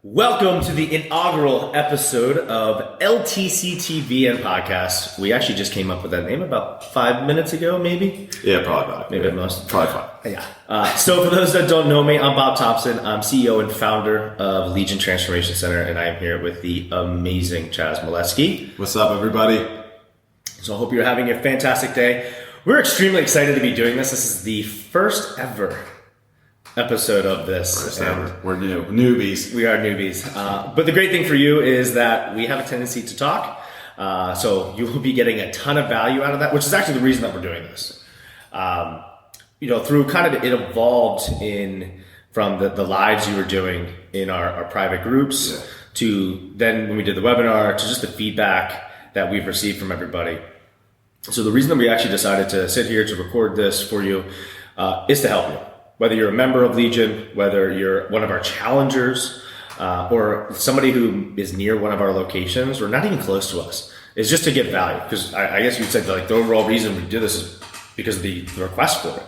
Welcome to the inaugural episode of LTCTV and Podcast. We actually just came up with that name about 5 minutes ago, maybe? Yeah, probably about. Maybe at most. Probably 5. Yeah. So for those that don't know me, I'm Bob Thompson. I'm CEO and founder of Legion Transformation Center, and I am here with the amazing Chaz Molesky. What's up, everybody? So I hope you're having a fantastic day. We're extremely excited to be doing this. This is the first ever episode of this. We're newbies. We are newbies. But the great thing for you is that we have a tendency to talk. So you will be getting a ton of value out of that, which is actually the reason that we're doing this. Through kind of it evolved from the lives you were doing in our private groups to then when we did the webinar to just the feedback that we've received from everybody. So the reason that we actually decided to sit here to record this for you is to help you. Whether you're a member of Legion, whether you're one of our challengers, or somebody who is near one of our locations, or not even close to us, is just to get value. Because I guess you'd say the overall reason we do this is because of the request for it.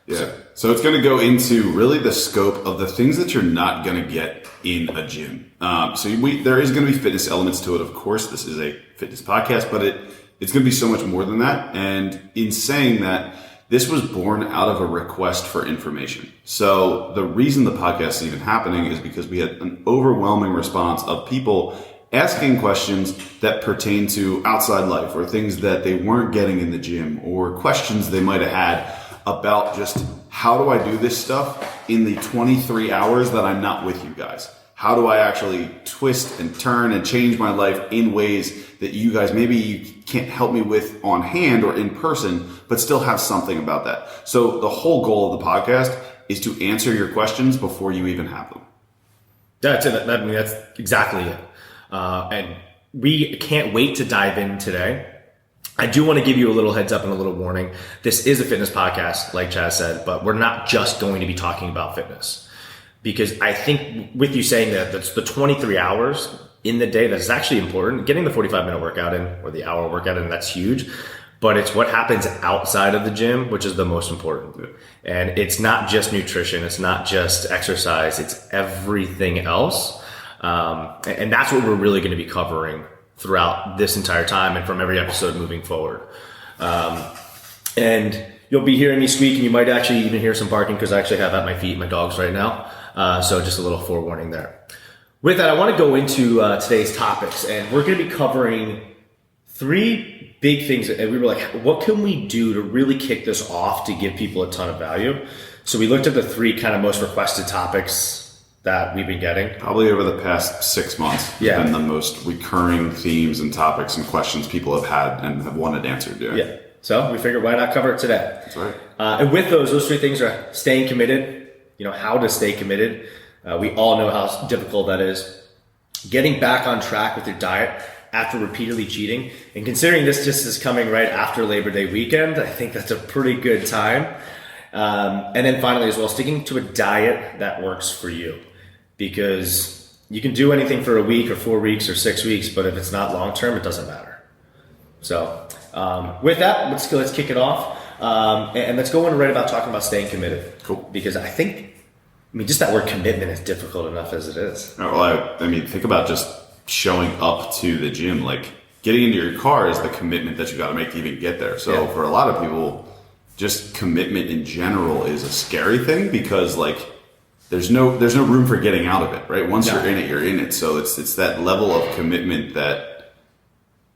Yeah. So it's going to go into really the scope of the things that you're not going to get in a gym. There is going to be fitness elements to it. Of course, this is a fitness podcast, but it's going to be so much more than that. And in saying that, this was born out of a request for information. So the reason the podcast is even happening is because we had an overwhelming response of people asking questions that pertain to outside life or things that they weren't getting in the gym or questions they might have had about just how do I do this stuff in the 23 hours that I'm not with you guys? How do I actually twist and turn and change my life in ways that you guys maybe you can't help me with on hand or in person, but still have something about that. So the whole goal of the podcast is to answer your questions before you even have them. That's it. That's exactly it. And we can't wait to dive in today. I do want to give you a little heads up and a little warning. This is a fitness podcast, like Chaz said, but we're not just going to be talking about fitness. Because I think with you saying that's the 23 hours in the day, that's actually important. Getting the 45-minute workout in or the hour workout in, that's huge. But it's what happens outside of the gym, which is the most important. And it's not just nutrition. It's not just exercise. It's everything else. And that's what we're really going to be covering throughout this entire time and from every episode moving forward. And you'll be hearing me squeak, and you might actually even hear some barking because I actually have at my feet my dogs right now. So just a little forewarning there. With that, I want to go into today's topics, and we're going to be covering 3 big things. And we were like, what can we do to really kick this off to give people a ton of value? So we looked at the 3 kind of most requested topics that we've been getting. Probably over the past 6 months. Yeah. And the most recurring themes and topics and questions people have had and have wanted answered. Yeah. So we figured why not cover it today? That's right. And with those 3 things are staying committed, how to stay committed. We all know how difficult that is. Getting back on track with your diet after repeatedly cheating. And considering this just is coming right after Labor Day weekend, I think that's a pretty good time. And then finally as well, sticking to a diet that works for you. Because you can do anything for a week or 4 weeks or 6 weeks, but if it's not long-term, it doesn't matter. So with that, let's kick it off. And let's go in right about talking about staying committed. Cool. Because I mean, just that word commitment is difficult enough as it is. Well, I mean, think about just showing up to the gym. Like, getting into your car is the commitment that you got to make to even get there. So for a lot of people, just commitment in general is a scary thing because, like, there's no room for getting out of it, right? Once you're in it, you're in it. So it's that level of commitment that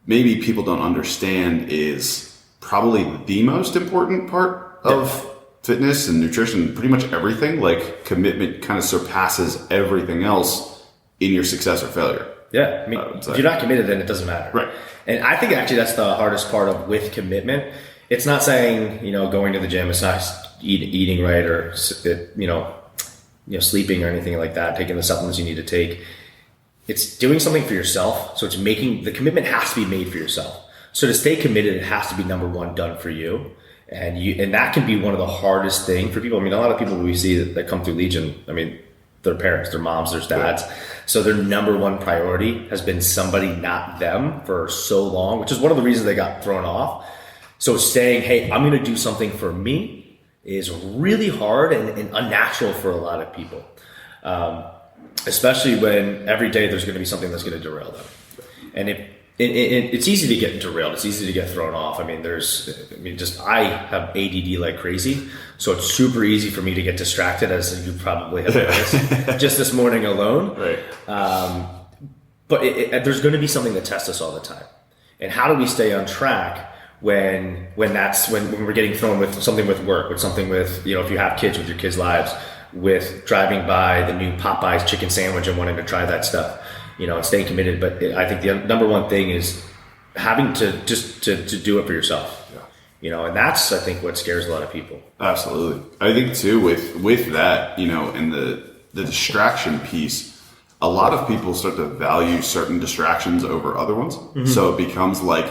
maybe people don't understand is probably the most important part of fitness and nutrition, pretty much everything. Like, commitment kind of surpasses everything else in your success or failure. Yeah. I mean, if you're not committed, then it doesn't matter. Right. And I think actually that's the hardest part with commitment. It's not saying, going to the gym, it's not eating right or, sleeping or anything like that, taking the supplements you need to take. It's doing something for yourself. So it's the commitment has to be made for yourself. So to stay committed, it has to be number one, done for you. And that can be one of the hardest things for people. I mean, a lot of people we see that come through Legion, I mean, their parents, their moms, their dads. Yeah. So their number one priority has been somebody, not them, for so long, which is one of the reasons they got thrown off. So saying, hey, I'm going to do something for me is really hard and unnatural for a lot of people. especially when every day there's going to be something that's going to derail them. And it's easy to get derailed. It's easy to get thrown off. I mean, I have ADD like crazy. So it's super easy for me to get distracted, as you probably have noticed just this morning alone. Right. But there's going to be something that tests us all the time. And how do we stay on track when we're getting thrown with something with work, with something with, if you have kids, with your kids' lives, with driving by the new Popeyes chicken sandwich and wanting to try that stuff, and staying committed. But I think the number one thing is having to do it for yourself. Yeah. And that's, I think, what scares a lot of people. Absolutely. I think too, with that, and the distraction piece, a lot of people start to value certain distractions over other ones. Mm-hmm. So it becomes like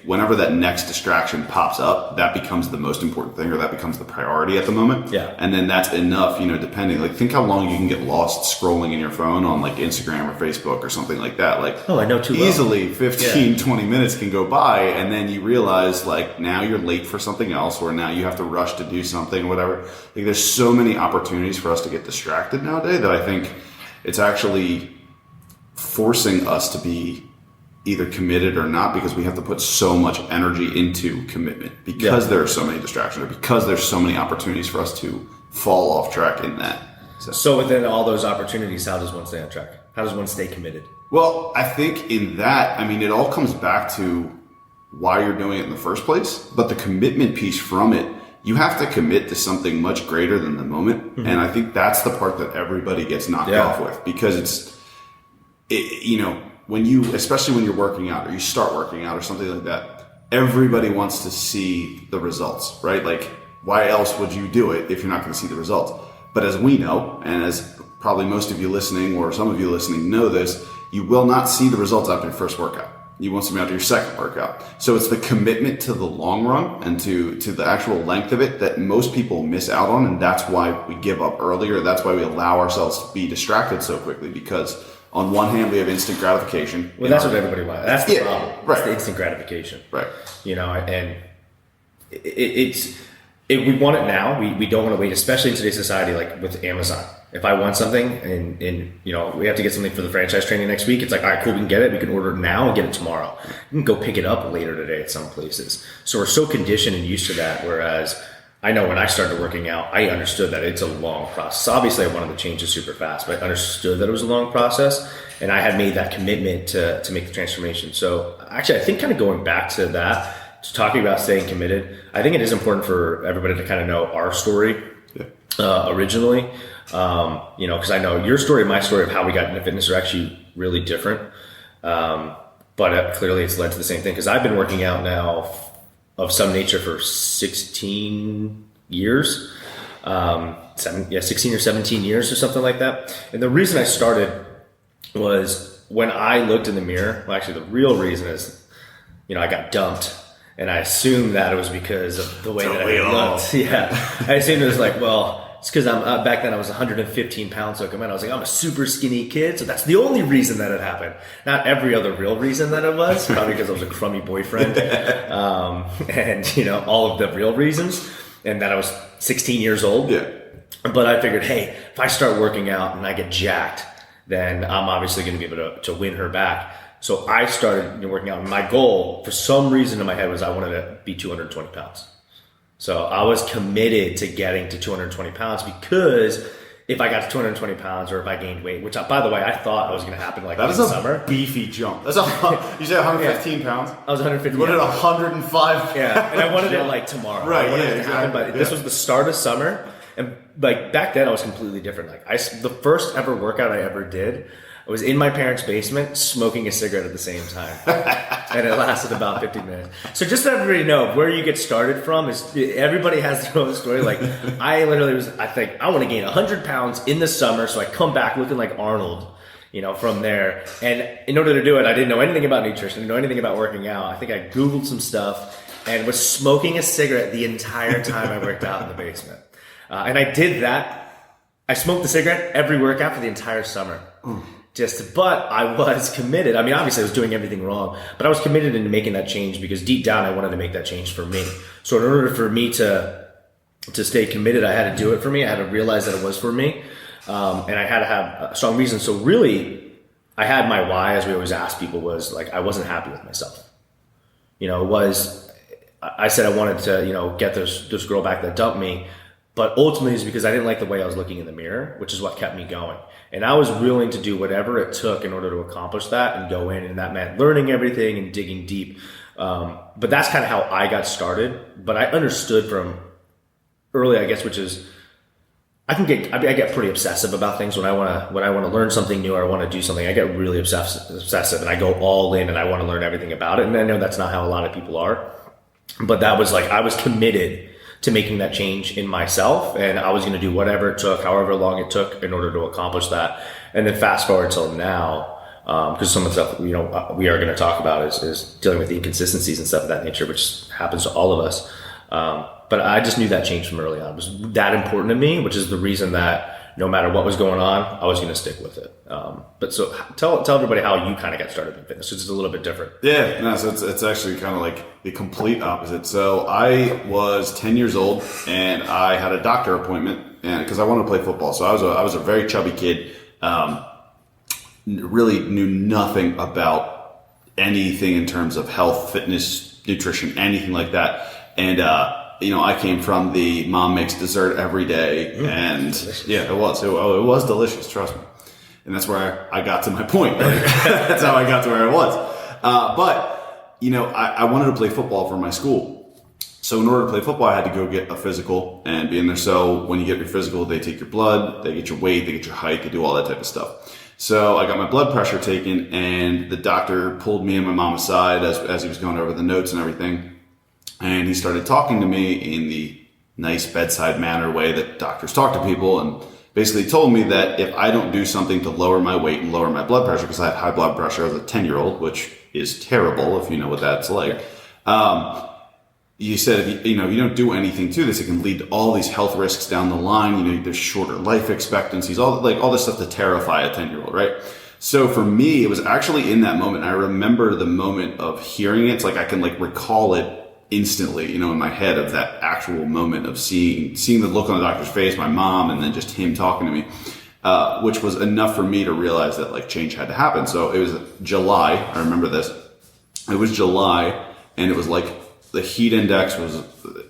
whenever that next distraction pops up, that becomes the most important thing, or that becomes the priority at the moment. Yeah. And then that's enough, depending, like, think how long you can get lost scrolling in your phone on like Instagram or Facebook or something like that. Like, I know too well. Easily 15, 20 minutes can go by, and then you realize like now you're late for something else, or now you have to rush to do something, whatever. Like, there's so many opportunities for us to get distracted nowadays that I think it's actually forcing us to be either committed or not, because we have to put so much energy into commitment because there are so many distractions, or because there's so many opportunities for us to fall off track in that. So within all those opportunities, how does one stay on track? How does one stay committed? Well, I think in that, it all comes back to why you're doing it in the first place, but the commitment piece from it, you have to commit to something much greater than the moment. Mm-hmm. And I think that's the part that everybody gets knocked off with, because especially when you're working out, or you start working out or something like that, everybody wants to see the results, right? Like, why else would you do it if you're not going to see the results? But as we know, and as probably most of you listening, or some of you listening know this, you will not see the results after your first workout. You won't see them after your second workout. So it's the commitment to the long run and to the actual length of it that most people miss out on. And that's why we give up earlier. That's why we allow ourselves to be distracted so quickly, because on one hand, we have instant gratification. Well, that's what everybody wants. That's the problem. Right. It's the instant gratification. Right. And we want it now. We don't want to wait, especially in today's society, like with Amazon. If I want something and we have to get something for the franchise training next week, it's like, all right, cool, we can get it. We can order it now and get it tomorrow. We can go pick it up later today at some places. So we're so conditioned and used to that. Whereas I know when I started working out, I understood that it's a long process. Obviously, I wanted to change it super fast, but I understood that it was a long process, and I had made that commitment to make the transformation. So actually, I think kind of going back to that, to talking about staying committed, I think it is important for everybody to kind of know our story originally. Because I know your story and my story of how we got into fitness are actually really different. But clearly it's led to the same thing, because I've been working out now of some nature for 16 years, 16 or 17 years or something like that. And the reason I started was when I looked in the mirror. Well, actually the real reason is, I got dumped, and I assumed that it was because of the way that I looked. Yeah. I assumed it was like, well, it's because back then I was 115 pounds. So I was like, I'm a super skinny kid. So that's the only reason that it happened. Not every other real reason that it was. Probably because I was a crummy boyfriend. And, all of the real reasons. And that I was 16 years old. Yeah. But I figured, hey, if I start working out and I get jacked, then I'm obviously going to be able to win her back. So I started working out. And my goal, for some reason in my head, was I wanted to be 220 pounds. So I was committed to getting to 220 pounds, because if I got to 220 pounds, or if I gained weight, which, by the way, I thought was going to happen like in the summer. That is a beefy jump. You said 115 pounds? I was 150. You wanted 105. Yeah, and I wanted it like tomorrow. Right, I wanted it to happen, but this was the start of summer. And like back then I was completely different. Like the first ever workout I ever did, I was in my parents' basement smoking a cigarette at the same time. And it lasted about 15 minutes. So just so everybody know, where you get started from is, everybody has their own story. Like I want to gain 100 pounds in the summer, so I come back looking like Arnold, from there. And in order to do it, I didn't know anything about nutrition, didn't know anything about working out. I think I Googled some stuff and was smoking a cigarette the entire time I worked out in the basement. And I did that. I smoked the cigarette every workout for the entire summer. But I was committed. I mean, obviously I was doing everything wrong, but I was committed into making that change, because deep down I wanted to make that change for me. So in order for me to stay committed, I had to do it for me. I had to realize that it was for me. And I had to have a strong reason. So really, I had my why, as we always ask people, was like, I wasn't happy with myself. I said I wanted to, get this girl back that dumped me, but ultimately it's because I didn't like the way I was looking in the mirror, which is what kept me going. And I was willing to do whatever it took in order to accomplish that and go in, and that meant learning everything and digging deep. But that's kind of how I got started. But I understood from early, I guess, which is I get pretty obsessive about things when I want to learn something new or I want to do something. I get really obsessive and I go all in and I want to learn everything about it. And I know that's not how a lot of people are, but that was like, I was committed to making that change in myself, and I was going to do whatever it took, however long it took, in order to accomplish that. And then fast forward till now, because some of the stuff we are going to talk about is dealing with the inconsistencies and stuff of that nature, which happens to all of us. But I just knew that change from early on. It was that important to me, which is the reason that no matter what was going on, I was going to stick with it. But so tell everybody how you kind of got started in fitness. It's a little bit different. Yeah, no, so it's actually kind of like the complete opposite. So I was 10 years old and I had a doctor appointment, and because I wanted to play football. So I was a very chubby kid, really knew nothing about anything in terms of health, fitness, nutrition, anything like that. And, I came from the mom makes dessert every day, and delicious. Yeah, it was delicious, trust me. And that's where I got to my point. Right? That's how I got to where I was. But I wanted to play football for my school. So in order to play football, I had to go get a physical and be in there. So when you get your physical, they take your blood, they get your weight, they get your height, they do all that type of stuff. So I got my blood pressure taken, and the doctor pulled me and my mom aside as he was going over the notes and everything. And he started talking to me in the nice bedside manner way that doctors talk to people, and basically told me that if I don't do something to lower my weight and lower my blood pressure, because I had high blood pressure as a 10-year-old, which is terrible if you know what that's like. You said if you don't do anything to this, it can lead to all these health risks down the line. There's shorter life expectancies, all this stuff to terrify a 10-year-old, right? So for me, it was actually in that moment. I remember the moment of hearing it. It's like I can recall it instantly, in my head, of that actual moment of seeing the look on the doctor's face, my mom, and then just him talking to me, which was enough for me to realize that change had to happen. So it was July. I remember this. It was July, and it was the heat index was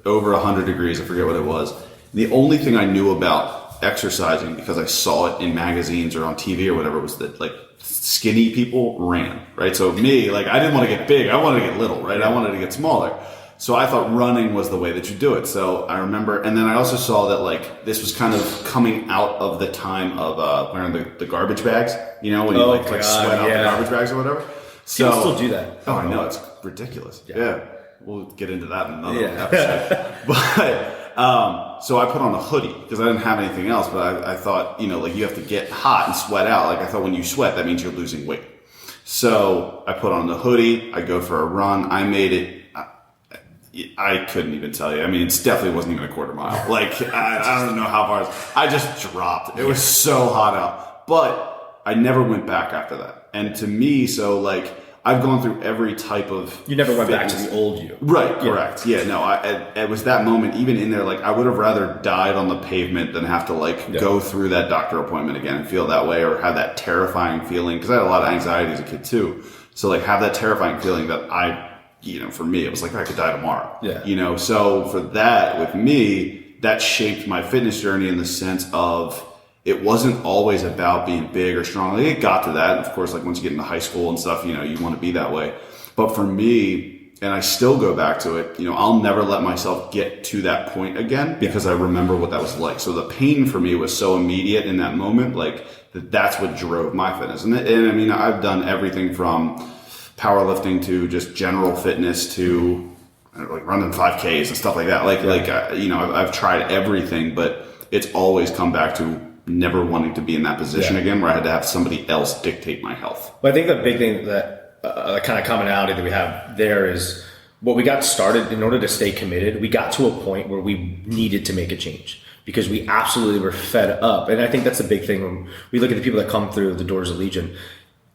over 100 degrees. I forget what it was. The only thing I knew about exercising, because I saw it in magazines or on TV or whatever, was that skinny people ran, right? So me, I didn't want to get big. I wanted to get little, right? I wanted to get smaller. So I thought running was the way that you do it. So I remember, and then I also saw that this was kind of coming out of the time of wearing the garbage bags, when you sweat out the garbage bags or whatever. So people still do that. Oh, I know, it's ridiculous. Yeah. We'll get into that in another episode. But so I put on a hoodie because I didn't have anything else. But I thought, you have to get hot and sweat out. I thought when you sweat, that means you're losing weight. So I put on the hoodie. I go for a run. I made it. I couldn't even tell you. I mean, it definitely wasn't even a quarter mile. I don't know how far. I just dropped. It was so hot out. But I never went back after that. And to me, I've gone through every type of. You never went fitness. back to the old you. Right, correct. Yeah, no, it was that moment, even in there, I would have rather died on the pavement than have to go through that doctor appointment again and feel that way, or have that terrifying feeling, because I had a lot of anxiety as a kid too. So have that terrifying feeling that for me, it was I could die tomorrow. Yeah. So for that, with me, that shaped my fitness journey in the sense of, it wasn't always about being big or strong. It got to that. Of course, once you get into high school and stuff, you want to be that way. But for me, and I still go back to it, I'll never let myself get to that point again, because I remember what that was like. So the pain for me was so immediate in that moment, that's what drove my fitness. And I mean, I've done everything from powerlifting to just general fitness to running 5Ks and stuff like that. I've tried everything, but it's always come back to never wanting to be in that position again, where I had to have somebody else dictate my health. But I think the big thing that kind of commonality that we have there is what we got started in order to stay committed. We got to a point where we needed to make a change because we absolutely were fed up. And I think that's the big thing when we look at the people that come through the doors of Legion.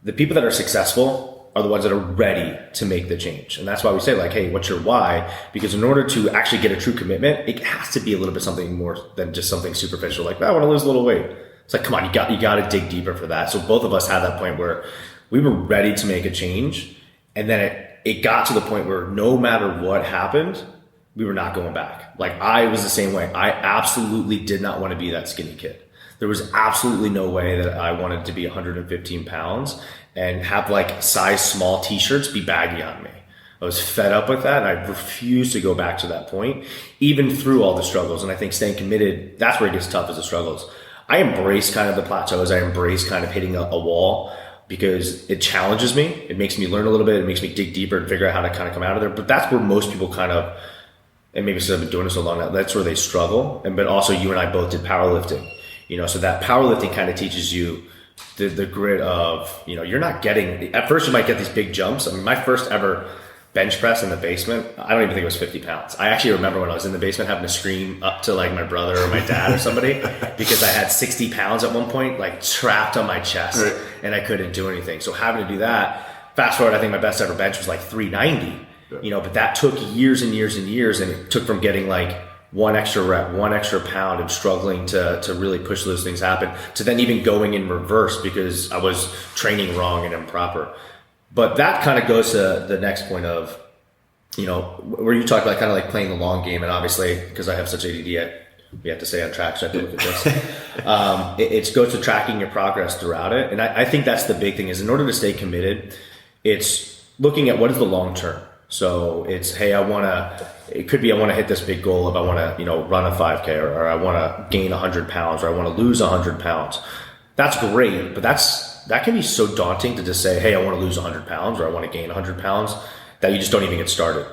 The people that are successful are the ones that are ready to make the change. And that's why we say hey, what's your why? Because in order to actually get a true commitment, it has to be a little bit something more than just something superficial. I want to lose a little weight. It's like, come on, you got to dig deeper for that. So both of us had that point where we were ready to make a change. And then it got to the point where no matter what happened, we were not going back. Like I was the same way. I absolutely did not want to be that skinny kid. There was absolutely no way that I wanted to be 115 pounds and have like size small t-shirts be baggy on me. I was fed up with that, and I refused to go back to that point, even through all the struggles. And I think staying committed, that's where it gets tough, is the struggles. I embrace kind of the plateaus. I embrace kind of hitting a wall because it challenges me. It makes me learn a little bit. It makes me dig deeper and figure out how to kind of come out of there. But that's where most people kind of, and maybe because I've been doing this so long now, that's where they struggle. But also you and I both did powerlifting, so that powerlifting kind of teaches you the grit of, you're not getting, at first you might get these big jumps. I mean, my first ever bench press in the basement, I don't even think it was 50 pounds. I actually remember when I was in the basement having to scream up to like my brother or my dad or somebody because I had 60 pounds at one point, like trapped on my chest, right, and I couldn't do anything. So having to do that, fast forward, I think my best ever bench was like 390, but that took years and years and years. And it took from getting like one extra rep, one extra pound and struggling to really push those things happen to then even going in reverse because I was training wrong and improper. But that kind of goes to the next point of, where you talk about kind of like playing the long game. And obviously, because I have such ADD, we have to stay on track. So I have to look at this. It goes to tracking your progress throughout it. And I think that's the big thing is in order to stay committed, it's looking at what is the long term. So it's, hey, it could be I want to hit this big goal of I want to, run a 5K or I want to gain 100 pounds or I want to lose 100 pounds. That's great, but that can be so daunting to just say, hey, I want to lose 100 pounds or I want to gain 100 pounds that you just don't even get started.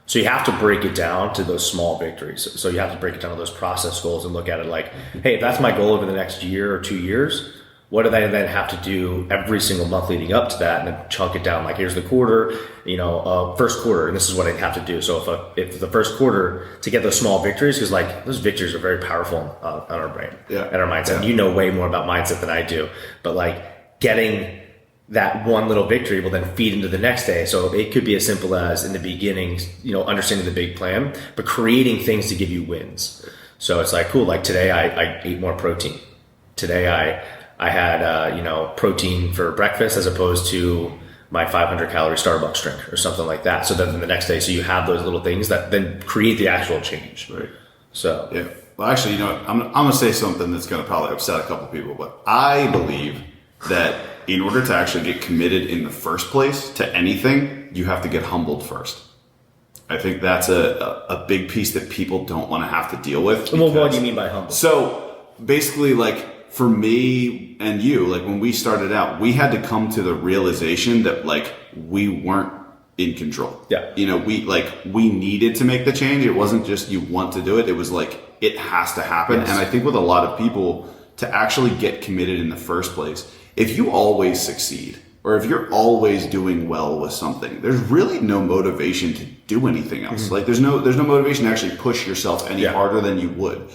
So you have to break it down to those small victories. So you have to break it down to those process goals and look at it like, hey, if that's my goal over the next year or 2 years, what do I then have to do every single month leading up to that and then chunk it down? Like here's the quarter, first quarter, and this is what I'd have to do. So if the first quarter to get those small victories, because like those victories are very powerful on our brain and our mindset. Yeah. You know way more about mindset than I do, but like getting that one little victory will then feed into the next day. So it could be as simple as in the beginning, understanding the big plan, but creating things to give you wins. So it's like, cool, like today I ate more protein. Today I had, protein for breakfast as opposed to my 500 calorie Starbucks drink or something like that. So then the next day, so you have those little things that then create the actual change. Right. So, yeah. Well, actually, I'm going to say something that's going to probably upset a couple people, but I believe that in order to actually get committed in the first place to anything, you have to get humbled first. I think that's a big piece that people don't want to have to deal with. Well, what do you mean by humble? So basically, like for me and you, like when we started out, we had to come to the realization that like we weren't in control. Yeah. We needed to make the change. It wasn't just you want to do it. It was like it has to happen. Yes. And I think with a lot of people to actually get committed in the first place, if you always succeed or if you're always doing well with something, there's really no motivation to do anything else. Mm-hmm. Like there's no motivation to actually push yourself any harder than you would.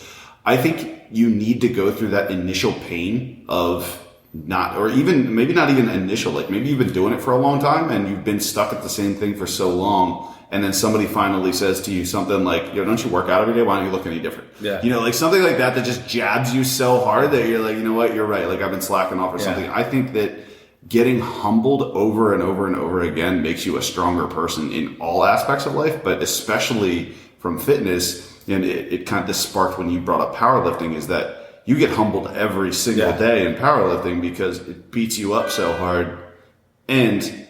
I think you need to go through that initial pain of not, or even maybe not even initial, like maybe you've been doing it for a long time and you've been stuck at the same thing for so long. And then somebody finally says to you something like, don't you work out every day? Why don't you look any different? Yeah. Like something like that just jabs you so hard that you're like, you know what, you're right. Like I've been slacking off or something. I think that getting humbled over and over and over again makes you a stronger person in all aspects of life, but especially from fitness. And it kind of this sparked when you brought up powerlifting is that you get humbled every single day in powerlifting because it beats you up so hard and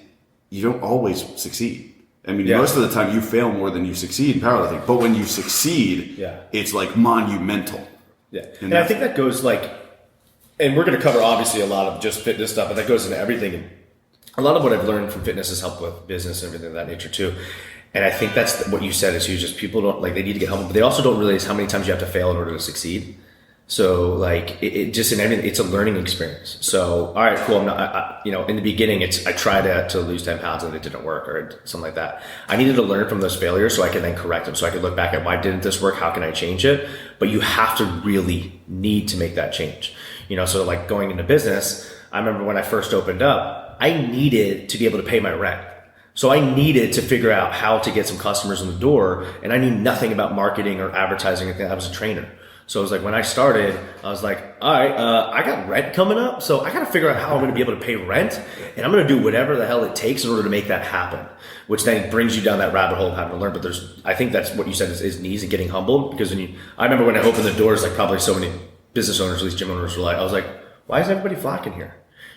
you don't always succeed. I mean, most of the time you fail more than you succeed in powerlifting, but when you succeed, it's like monumental. Yeah. And I think that goes like, and we're going to cover obviously a lot of just fitness stuff, but that goes into everything. And a lot of what I've learned from fitness has helped with business and everything of that nature too. And I think that's what you said is huge. Just people don't like, they need to get humbled, but they also don't realize how many times you have to fail in order to succeed. So like it just in everything, it's a learning experience. So, all right, cool. I'm not, in the beginning, I tried to lose 10 pounds and it didn't work or something like that. I needed to learn from those failures so I could then correct them. So I could look back at why didn't this work? How can I change it? But you have to really need to make that change. So like going into business, I remember when I first opened up, I needed to be able to pay my rent. So I needed to figure out how to get some customers in the door, and I knew nothing about marketing or advertising. I was a trainer. So it was like when I started, I was like, all right, I got rent coming up, so I got to figure out how I'm going to be able to pay rent, and I'm going to do whatever the hell it takes in order to make that happen, which then brings you down that rabbit hole of having to learn. But I think that's what you said is knees and getting humbled, because I remember when I opened the doors, like probably so many business owners, at least gym owners, were like, I was like, why is everybody flocking here?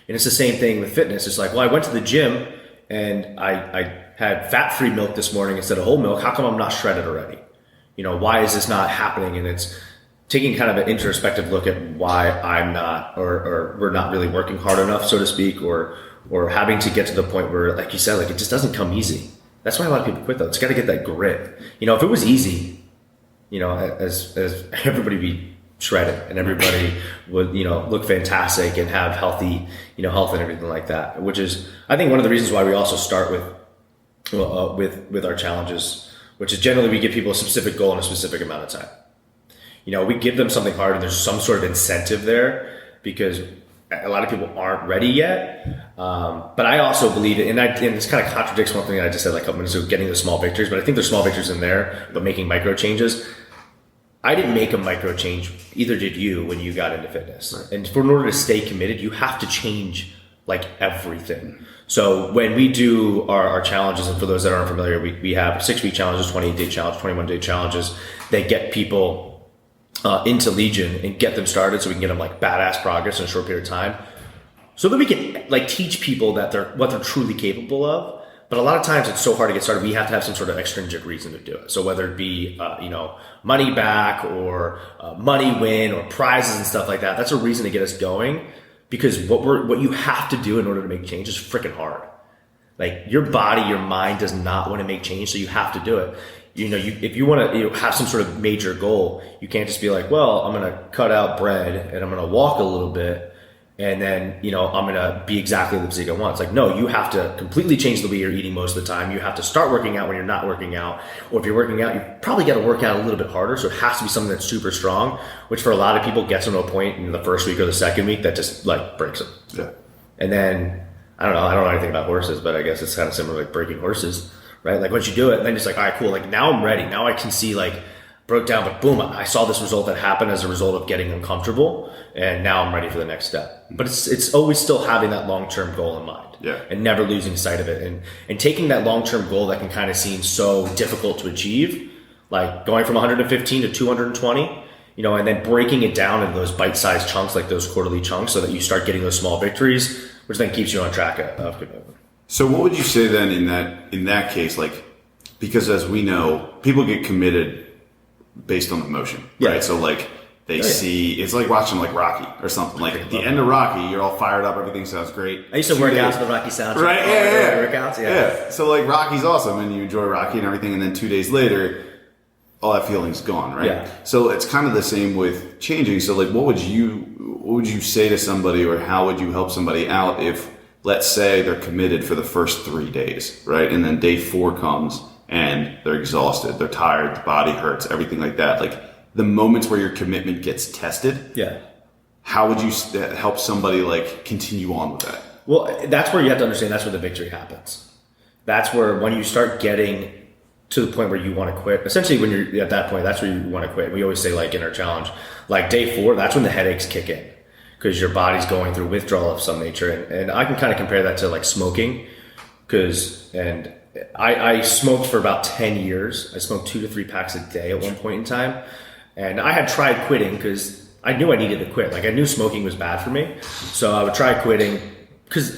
And it's the same thing with fitness. It's like, well, I went to the gym and I had fat-free milk this morning instead of whole milk. How come I'm not shredded already? Why is this not happening? And it's taking kind of an introspective look at why I'm not, or we're not really working hard enough, so to speak, or having to get to the point where, like you said, like it just doesn't come easy. That's why a lot of people quit though. It's got to get that grit. If it was easy, as everybody be shredded and everybody would, look fantastic and have healthy, health and everything like that, which is, I think, one of the reasons why we also start with our challenges, which is generally we give people a specific goal in a specific amount of time. We give them something hard and there's some sort of incentive there because a lot of people aren't ready yet. But I also believe it, and this kind of contradicts one thing I just said like a couple minutes ago, getting the small victories, but I think there's small victories in there, but making micro changes. I didn't make a micro change, either did you when you got into fitness. Right. And in order to stay committed, you have to change like everything. So when we do our challenges, and for those that aren't familiar, we have 6-week challenges, 28-day challenge, 21-day challenges that get people into Legion and get them started so we can get them like badass progress in a short period of time, so that we can like teach people that what they're truly capable of. But a lot of times it's so hard to get started. We have to have some sort of extrinsic reason to do it. So whether it be money back or money win or prizes and stuff like that, that's a reason to get us going. Because what you have to do in order to make change is freaking hard. Like your body, your mind does not want to make change, so you have to do it. If you want to have some sort of major goal, you can't just be like, well, I'm going to cut out bread and I'm going to walk a little bit and then, I'm going to be exactly the physique I want. It's like, no, you have to completely change the way you're eating most of the time. You have to start working out when you're not working out. Or if you're working out, you probably got to work out a little bit harder. So it has to be something that's super strong, which for a lot of people gets them to a point in the first week or the second week that just like breaks them. Yeah. And then, I don't know anything about horses, but I guess it's kind of similar like breaking horses, right? Like once you do it, then it's like, all right, cool. Like now I'm ready. Now I can see like broke down, but boom, I saw this result that happened as a result of getting uncomfortable. And now I'm ready for the next step. But it's always still having that long-term goal in mind, and never losing sight of it. And taking that long-term goal that can kind of seem so difficult to achieve, like going from 115 to 220, and then breaking it down into those bite-sized chunks, like those quarterly chunks, so that you start getting those small victories, which then keeps you on track of commitment. So what would you say then in that case, like, because as we know, people get committed based on emotion, right? So like they see, it's like watching like Rocky or something. Like at the end of Rocky, you're all fired up, everything sounds great. I used to work out to the Rocky soundtrack. Right? Yeah. Workouts, yeah. So like Rocky's awesome and you enjoy Rocky and everything, and then 2 days later, all that feeling's gone, right? Yeah. So it's kind of the same with changing. So like what would you say to somebody, or how would you help somebody out if, let's say, they're committed for the first 3 days, right? And then day 4 comes and they're exhausted, they're tired, the body hurts, everything like that. Like the moments where your commitment gets tested. Yeah. How would you help somebody like continue on with that? Well, that's where you have to understand that's where the victory happens. That's where when you start getting to the point where you want to quit, essentially when you're at that point, that's where you want to quit. We always say like in our challenge, like day 4, that's when the headaches kick in because your body's going through withdrawal of some nature. And I can kind of compare that to like smoking and I smoked for about 10 years. I smoked 2 to 3 packs a day at one point in time. And I had tried quitting because I knew I needed to quit. Like I knew smoking was bad for me. So I would try quitting because,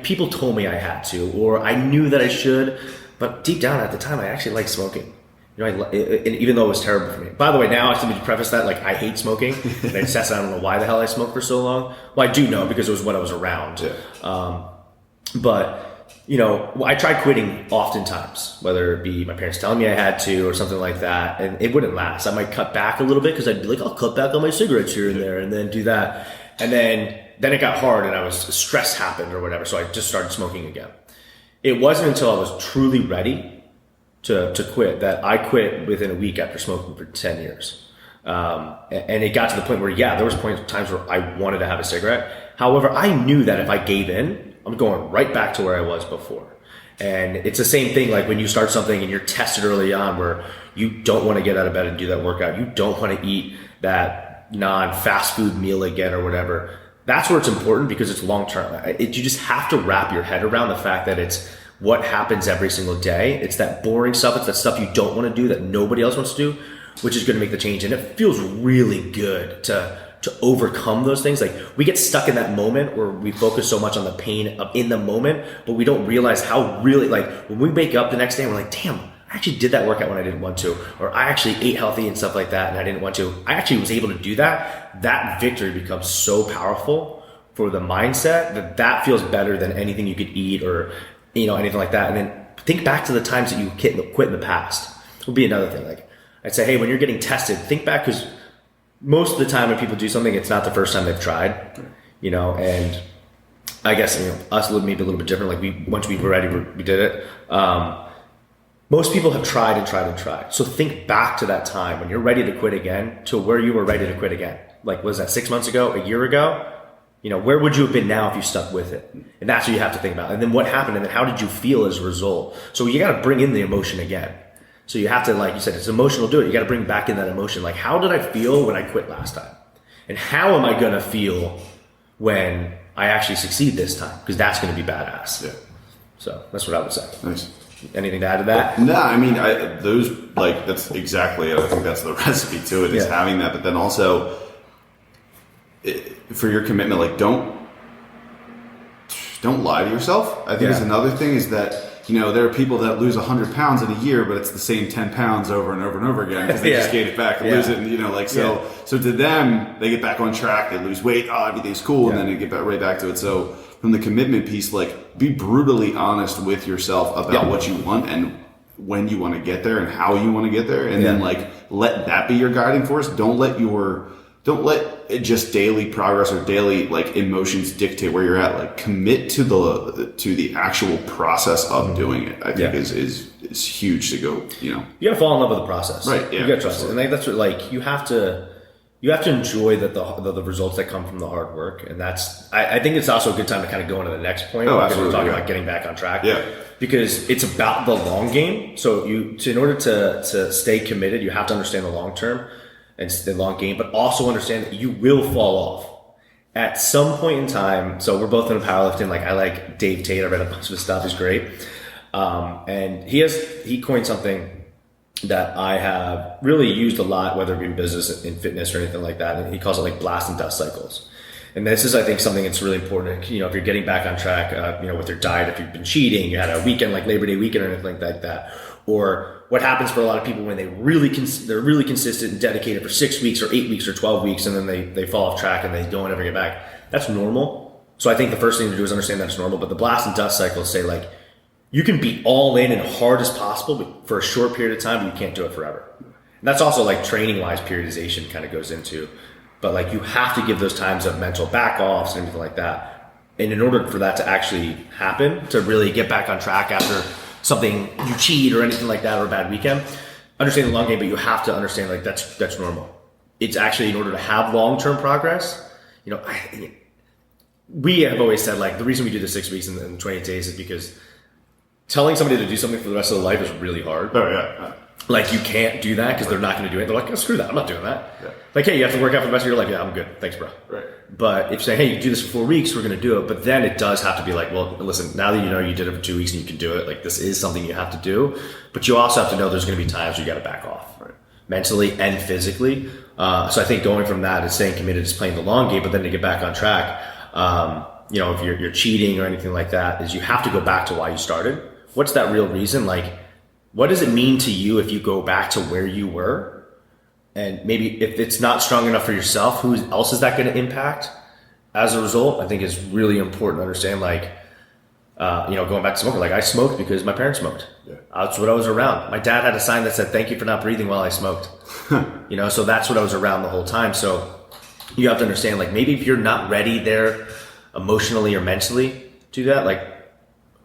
people told me I had to, or I knew that I should. But deep down at the time, I actually liked smoking. Even though it was terrible for me. By the way, now I have to preface that, like I hate smoking. And I don't know why the hell I smoked for so long. Well, I do know because it was what I was around. Yeah. But I tried quitting oftentimes, whether it be my parents telling me I had to or something like that, and it wouldn't last. I might cut back a little bit because I'd be like, I'll cut back on my cigarettes here and there and then do that. And then it got hard and stress happened or whatever, so I just started smoking again. It wasn't until I was truly ready to quit that I quit within a week after smoking for 10 years. And it got to the point where, there was times where I wanted to have a cigarette. However, I knew that if I gave in, I'm going right back to where I was before. And it's the same thing, like when you start something and you're tested early on where you don't want to get out of bed and do that workout. You don't want to eat that non-fast food meal again or whatever. That's where it's important because it's long-term. You just have to wrap your head around the fact that it's what happens every single day. It's that boring stuff. It's that stuff you don't want to do that nobody else wants to do, which is going to make the change. And it feels really good to overcome those things. Like we get stuck in that moment where we focus so much on the pain of in the moment, but we don't realize how really, like when we wake up the next day and we're like, damn, I actually did that workout when I didn't want to, or I actually ate healthy and stuff like that and I didn't want to. I actually was able to do that. That victory becomes so powerful for the mindset that feels better than anything you could eat or, anything like that. And then think back to the times that you quit in the past. Would be another thing. Like I'd say, hey, when you're getting tested, think back, because most of the time when people do something, it's not the first time they've tried, and I guess, us maybe a little bit different. Like once we were ready, we did it. Most people have tried and tried and tried. So think back to that time when you're ready to quit again to where you were ready to quit again. Like, was that 6 months ago, a year ago? Where would you have been now if you stuck with it? And that's what you have to think about. And then what happened? And then how did you feel as a result? So you got to bring in the emotion again. So you have to, like you said, it's emotional, do it. You got to bring back in that emotion. Like, how did I feel when I quit last time? And how am I going to feel when I actually succeed this time? Because that's going to be badass. Yeah. So that's what I would say. Nice. Anything to add to that? No, I mean, that's exactly it. I think that's the recipe to it, is having that. But then also, for your commitment, like don't lie to yourself. I think is another thing, is that, there are people that lose 100 pounds in a year, but it's the same 10 pounds over and over and over again because they just gain it back and lose it. And, so to them, they get back on track, they lose weight, everything's cool, and then they get right back to it. So from the commitment piece, like, be brutally honest with yourself about what you want and when you want to get there and how you want to get there. And then, like, let that be your guiding force. Don't let it just daily progress or daily, like, emotions dictate where you're at. Like, commit to the actual process of doing it. I think is huge to go. You gotta fall in love with the process, right? Yeah, you gotta trust it, and that's what, like, you have to enjoy the results that come from the hard work. And that's, I think it's also a good time to kind of go into the next point. Because we're talking about getting back on track. Yeah. Because it's about the long game. So in order to stay committed, you have to understand the long term and the long game, but also understand that you will fall off at some point in time. So we're both into powerlifting. Like, I like Dave Tate. I read a bunch of his stuff. He's great. And he coined something that I have really used a lot, whether it be in business, in fitness, or anything like that. And he calls it like blast and dust cycles. And this is, I think, something that's really important. If you're getting back on track, with your diet, if you've been cheating, you had a weekend like Labor Day weekend or anything like that, or what happens for a lot of people when they're really consistent and dedicated for 6 weeks or 8 weeks or 12 weeks, and then they fall off track and they don't ever get back. That's normal. So I think the first thing to do is understand that it's normal. But the blast and dust cycles say, like, you can be all in and hard as possible, but for a short period of time, you can't do it forever. And that's also, like, training-wise, periodization kind of goes into. But, like, you have to give those times of mental back-offs and everything like that. And in order for that to actually happen, to really get back on track after something you cheat or anything like that, or a bad weekend, understand the long game, but you have to understand, like, that's normal. It's actually, in order to have long-term progress, we have always said, like, the reason we do the 6 weeks and 28 days is because telling somebody to do something for the rest of their life is really hard. Oh, yeah. Like, you can't do that because they're not going to do it. They're like, oh, screw that, I'm not doing that. Yeah. Like, hey, you have to work out for the rest of your life. Yeah, I'm good. Thanks, bro. Right. But if you say, hey, you do this for 4 weeks, we're going to do it. But then it does have to be like, well, listen, now that you did it for 2 weeks and you can do it, like, this is something you have to do. But you also have to know there's going to be times you got to back off, right? Mentally and physically. So I think going from that is staying committed is playing the long game, but then to get back on track, if you're cheating or anything like that, is you have to go back to why you started. What's that real reason? Like, what does it mean to you if you go back to where you were? And maybe if it's not strong enough for yourself, who else is that going to impact as a result? I think is really important to understand, like, going back to smoking. Like, I smoked because my parents smoked. Yeah. That's what I was around. My dad had a sign that said, "Thank you for not breathing while I smoked." So that's what I was around the whole time. So you have to understand, like, maybe if you're not ready there emotionally or mentally to do that, like,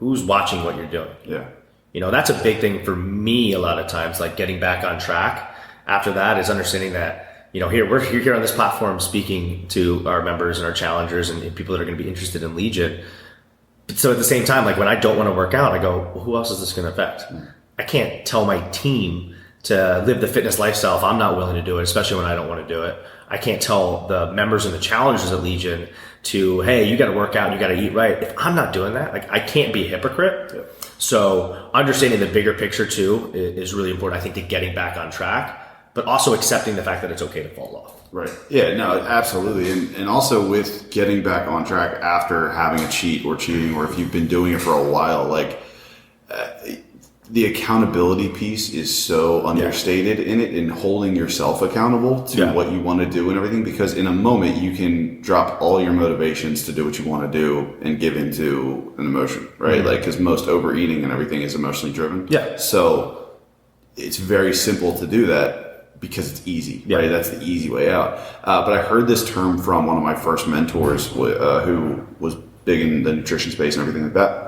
who's watching what you're doing? Yeah. That's a big thing for me a lot of times, like, getting back on track. After that is understanding that, we're here on this platform speaking to our members and our challengers and people that are going to be interested in Legion. So at the same time, like when I don't want to work out, I go, well, who else is this going to affect? I can't tell my team to live the fitness lifestyle if I'm not willing to do it, especially when I don't want to do it. I can't tell the members and the challengers at Legion to, hey, you got to work out, you got to eat right. If I'm not doing that, like I can't be a hypocrite. Yeah. So understanding the bigger picture too is really important, I think, to getting back on track, but also accepting the fact that it's okay to fall off. Right. Yeah, no, absolutely. And also with getting back on track after having a cheat or cheating, or if you've been doing it for a while, like the accountability piece is so understated in it, and holding yourself accountable to what you want to do and everything, because in a moment you can drop all your motivations to do what you want to do and give into an emotion, right? Like, because most overeating and everything is emotionally driven. Yeah. So it's very simple to do that because it's easy, right? That's the easy way out. But I heard this term from one of my first mentors who was big in the nutrition space and everything like that.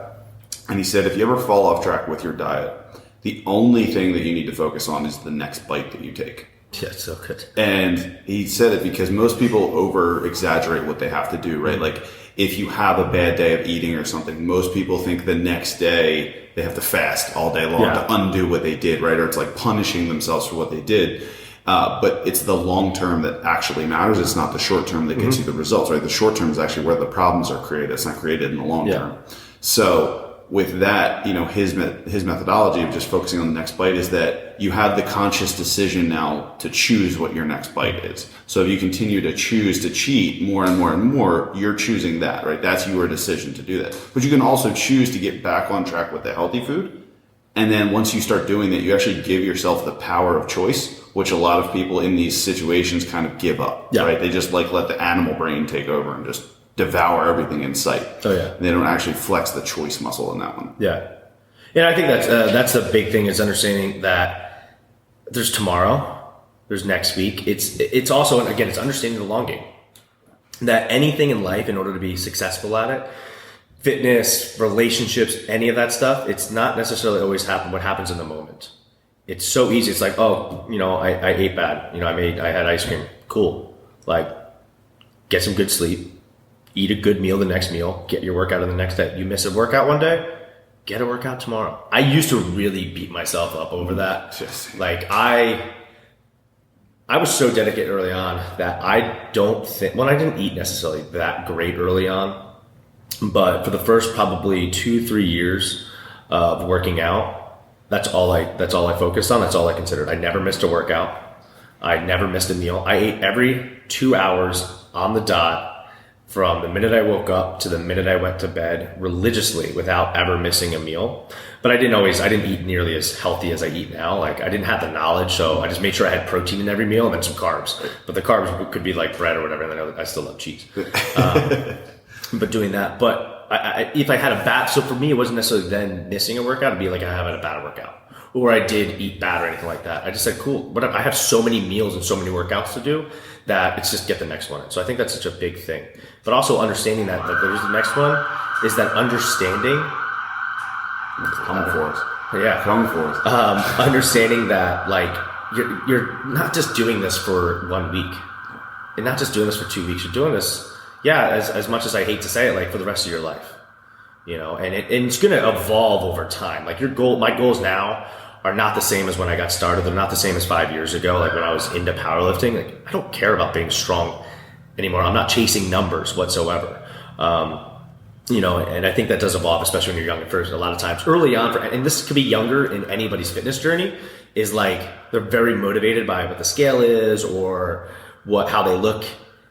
And he said, if you ever fall off track with your diet, the only thing that you need to focus on is the next bite that you take. Yeah, it's so good. And he said it because most people over exaggerate what they have to do, right? Like if you have a bad day of eating or something, most people think the next day they have to fast all day long to undo what they did, right? Or it's like punishing themselves for what they did. But it's the long term that actually matters. It's not the short term that gets you the results, right? The short term is actually where the problems are created. It's not created in the long term. So with that, you know, his methodology of just focusing on the next bite is that you have the conscious decision now to choose what your next bite is. So if you continue to choose to cheat more and more and more, you're choosing that, right? That's your decision to do that. But you can also choose to get back on track with the healthy food. And then once you start doing that, you actually give yourself the power of choice, which a lot of people in these situations kind of give up, right? They just like let the animal brain take over and just devour everything in sight. Oh yeah. They don't actually flex the choice muscle in that one. Yeah. And I think that's the big thing, is understanding that there's tomorrow, there's next week. It's also, and again, it's understanding the long game. That anything in life, in order to be successful at it, fitness, relationships, any of that stuff, it's not necessarily always what happens in the moment. It's so easy. It's like, oh, you know, I ate bad. You know, I had ice cream. Cool. Like, get some good sleep. Eat a good meal the next meal. Get your workout in the next day. You miss a workout one day, get a workout tomorrow. I used to really beat myself up over that. Like I was so dedicated early on that I don't think, well, I didn't eat necessarily that great early on, but for the first probably 2-3 years of working out, that's all I focused on. That's all I considered. I never missed a workout. I never missed a meal. I ate every 2 hours on the dot, from the minute I woke up to the minute I went to bed, religiously, without ever missing a meal. But I didn't eat nearly as healthy as I eat now. Like, I didn't have the knowledge, so I just made sure I had protein in every meal and then some carbs. But the carbs could be like bread or whatever, and I still love cheese. But doing that, if I had a bad, so for me, it wasn't necessarily then missing a workout. It'd be like I had a bad workout, or I did eat bad or anything like that. I just said, cool, whatever. I have so many meals and so many workouts to do that it's just get the next one. So I think that's such a big thing. But also understanding that there's the next one is that understanding. Come for us. Yeah. Come for us. Understanding that, like, you're not just doing this for 1 week. You're not just doing this for 2 weeks. You're doing this, as much as I hate to say it, like, for the rest of your life. You know, and it's going to evolve over time. Like, my goals now are not the same as when I got started. They're not the same as 5 years ago, like when I was into powerlifting. Like, I don't care about being strong anymore. I'm not chasing numbers whatsoever. You know, and I think that does evolve, especially when you're young at first. A lot of times early on, and this could be younger in anybody's fitness journey, is like they're very motivated by what the scale is or how they look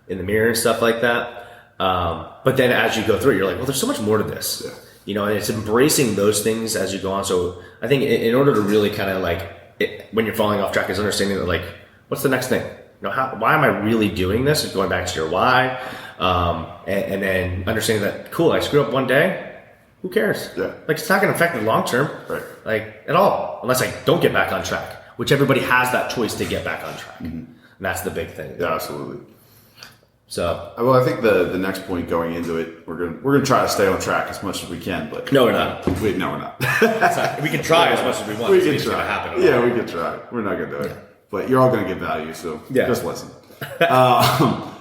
in the mirror and stuff like that. But then as you go through it, you're like, well, there's so much more to this. Yeah. You know, and it's embracing those things as you go on. So I think in order to really kind of when you're falling off track, is understanding that, like, what's the next thing? You know, why am I really doing this? And going back to your why, and then understanding that, cool, I screw up one day. Who cares? Yeah. Like, it's not going to affect me long term, right? Like, at all, unless I don't get back on track. Which everybody has that choice to get back on track, and that's the big thing. Yeah, absolutely. So, well, I think the next point going into it, we're gonna try to stay on track as much as we can, but no, we're not. No, we're not. We can try as much as we want. We can try. Happen yeah, we can try. We're not gonna do it, but you're all gonna get value, so just listen.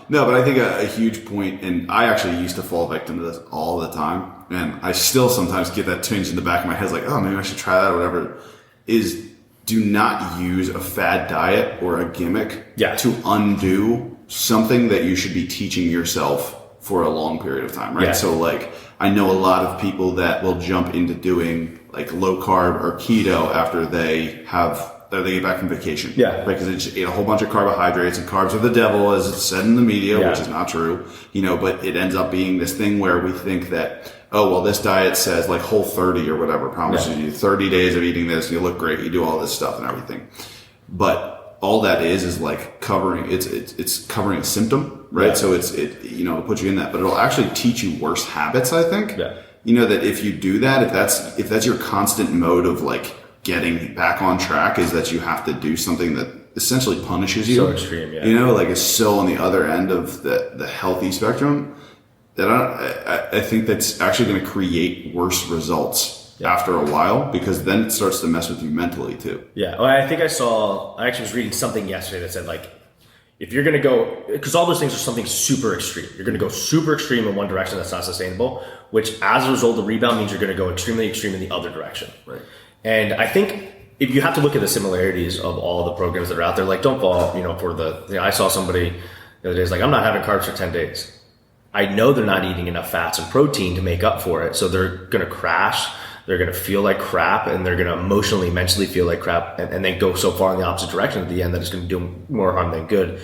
No, but I think a huge point, and I actually used to fall victim to this all the time, and I still sometimes get that twinge in the back of my head, like, oh, maybe I should try that or whatever, is do not use a fad diet or a gimmick to undo something that you should be teaching yourself for a long period of time, right? Yeah. So like, I know a lot of people that will jump into doing like low carb or keto after they get back from vacation. Yeah. Because they just ate a whole bunch of carbohydrates, and carbs are the devil, as it's said in the media, which is not true, but it ends up being this thing where we think that, oh, well, this diet says like Whole30 or whatever, promises you 30 days of eating this, you look great, you do all this stuff and everything. But all that is like covering, it's covering a symptom, right? Yeah. So it puts you in that, but it'll actually teach you worse habits, I think. Yeah. That if you do that, if that's your constant mode of like getting back on track, is that you have to do something that essentially punishes you. So extreme, yeah. Like it's so on the other end of the healthy spectrum, that I think that's actually going to create worse results after a while, because then it starts to mess with you mentally too. Yeah. Well, I actually was reading something yesterday that said like, if you're going to go, because all those things are something super extreme, you're going to go super extreme in one direction that's not sustainable, which as a result, the rebound means you're going to go extremely extreme in the other direction. Right. And I think if you have to look at the similarities of all the programs that are out there, like don't fall, for I saw somebody the other day, like, I'm not having carbs for 10 days. I know they're not eating enough fats and protein to make up for it. So they're going to crash. They're going to feel like crap, and they're going to emotionally, mentally feel like crap, and then go so far in the opposite direction at the end that it's going to do more harm than good.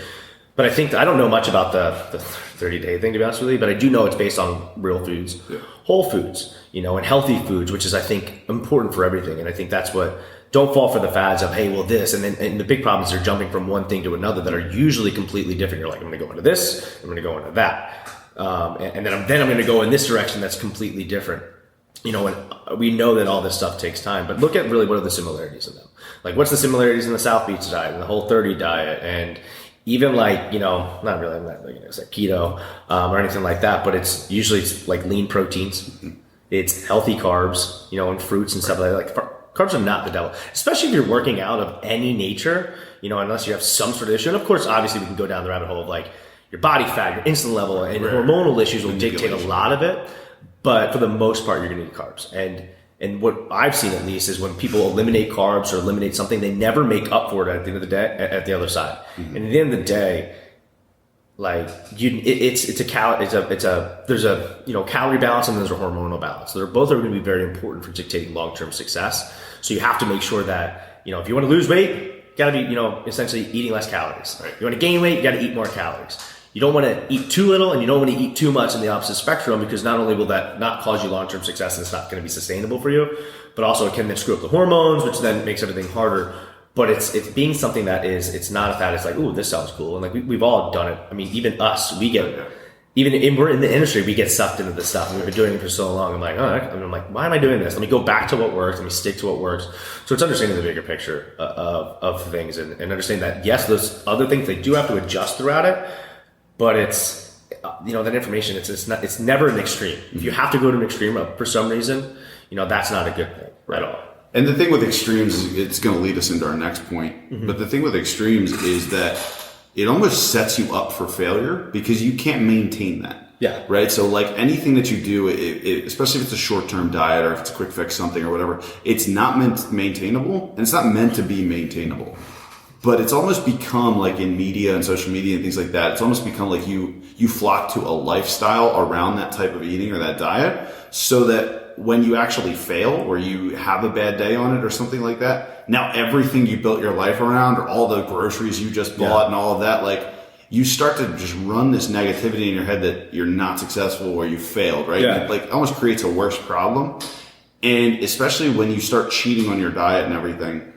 But I don't know much about the 30-day thing, to be honest with you, but I do know it's based on real foods, whole foods, and healthy foods, which is, I think, important for everything. And I think that's what, don't fall for the fads of, hey, well, this, and the big problem is they're jumping from one thing to another that are usually completely different. You're like, I'm going to go into this, I'm going to go into that. And then I'm going to go in this direction that's completely different. And we know that all this stuff takes time, but look at really what are the similarities in them. Like, what's the similarities in the South Beach diet and the Whole30 diet, and even like, not really, I'm not it's like keto or anything like that, but it's usually like lean proteins, it's healthy carbs, and fruits and stuff like that. Like, carbs are not the devil, especially if you're working out of any nature, unless you have some sort of issue. And of course, obviously, we can go down the rabbit hole of like your body fat, your insulin level, and hormonal issues will dictate a lot of it. But for the most part, you're going to need carbs. And what I've seen, at least, is when people eliminate carbs or eliminate something, they never make up for it at the end of the day, at the other side. Mm-hmm. And at the end of the day, like there's a calorie balance and there's a hormonal balance. So they're both going to be very important for dictating long-term success. So you have to make sure that, if you want to lose weight, you got to be, essentially eating less calories. Right? You want to gain weight, you got to eat more calories. You don't want to eat too little, and you don't want to eat too much in the opposite spectrum, because not only will that not cause you long-term success and it's not going to be sustainable for you, but also it can then screw up the hormones, which then makes everything harder. But it's being something that it's not a fad. It's like, ooh, this sounds cool. And like we've all done it. I mean, even us, we're in the industry, we get sucked into this stuff, and we've been doing it for so long. I'm like, why am I doing this? Let me go back to what works. Let me stick to what works. So it's understanding the bigger picture of things and understanding that, yes, those other things, they do have to adjust throughout it. But it's, that information, it's never an extreme. If you have to go to an extreme for some reason, that's not a good thing at all. And the thing with extremes is, it's going to lead us into our next point. Mm-hmm. But the thing with extremes is that it almost sets you up for failure, because you can't maintain that. Yeah. Right. So like anything that you do, especially if it's a short-term diet or if it's a quick fix something or whatever, it's not maintainable, and it's not meant to be maintainable. But it's almost become, like in media and social media and things like that, it's almost become like you flock to a lifestyle around that type of eating or that diet, so that when you actually fail or you have a bad day on it or something like that, now everything you built your life around, or all the groceries you just bought and all of that, like you start to just run this negativity in your head that you're not successful or you failed, right? Yeah. It like almost creates a worse problem. And especially when you start cheating on your diet and everything,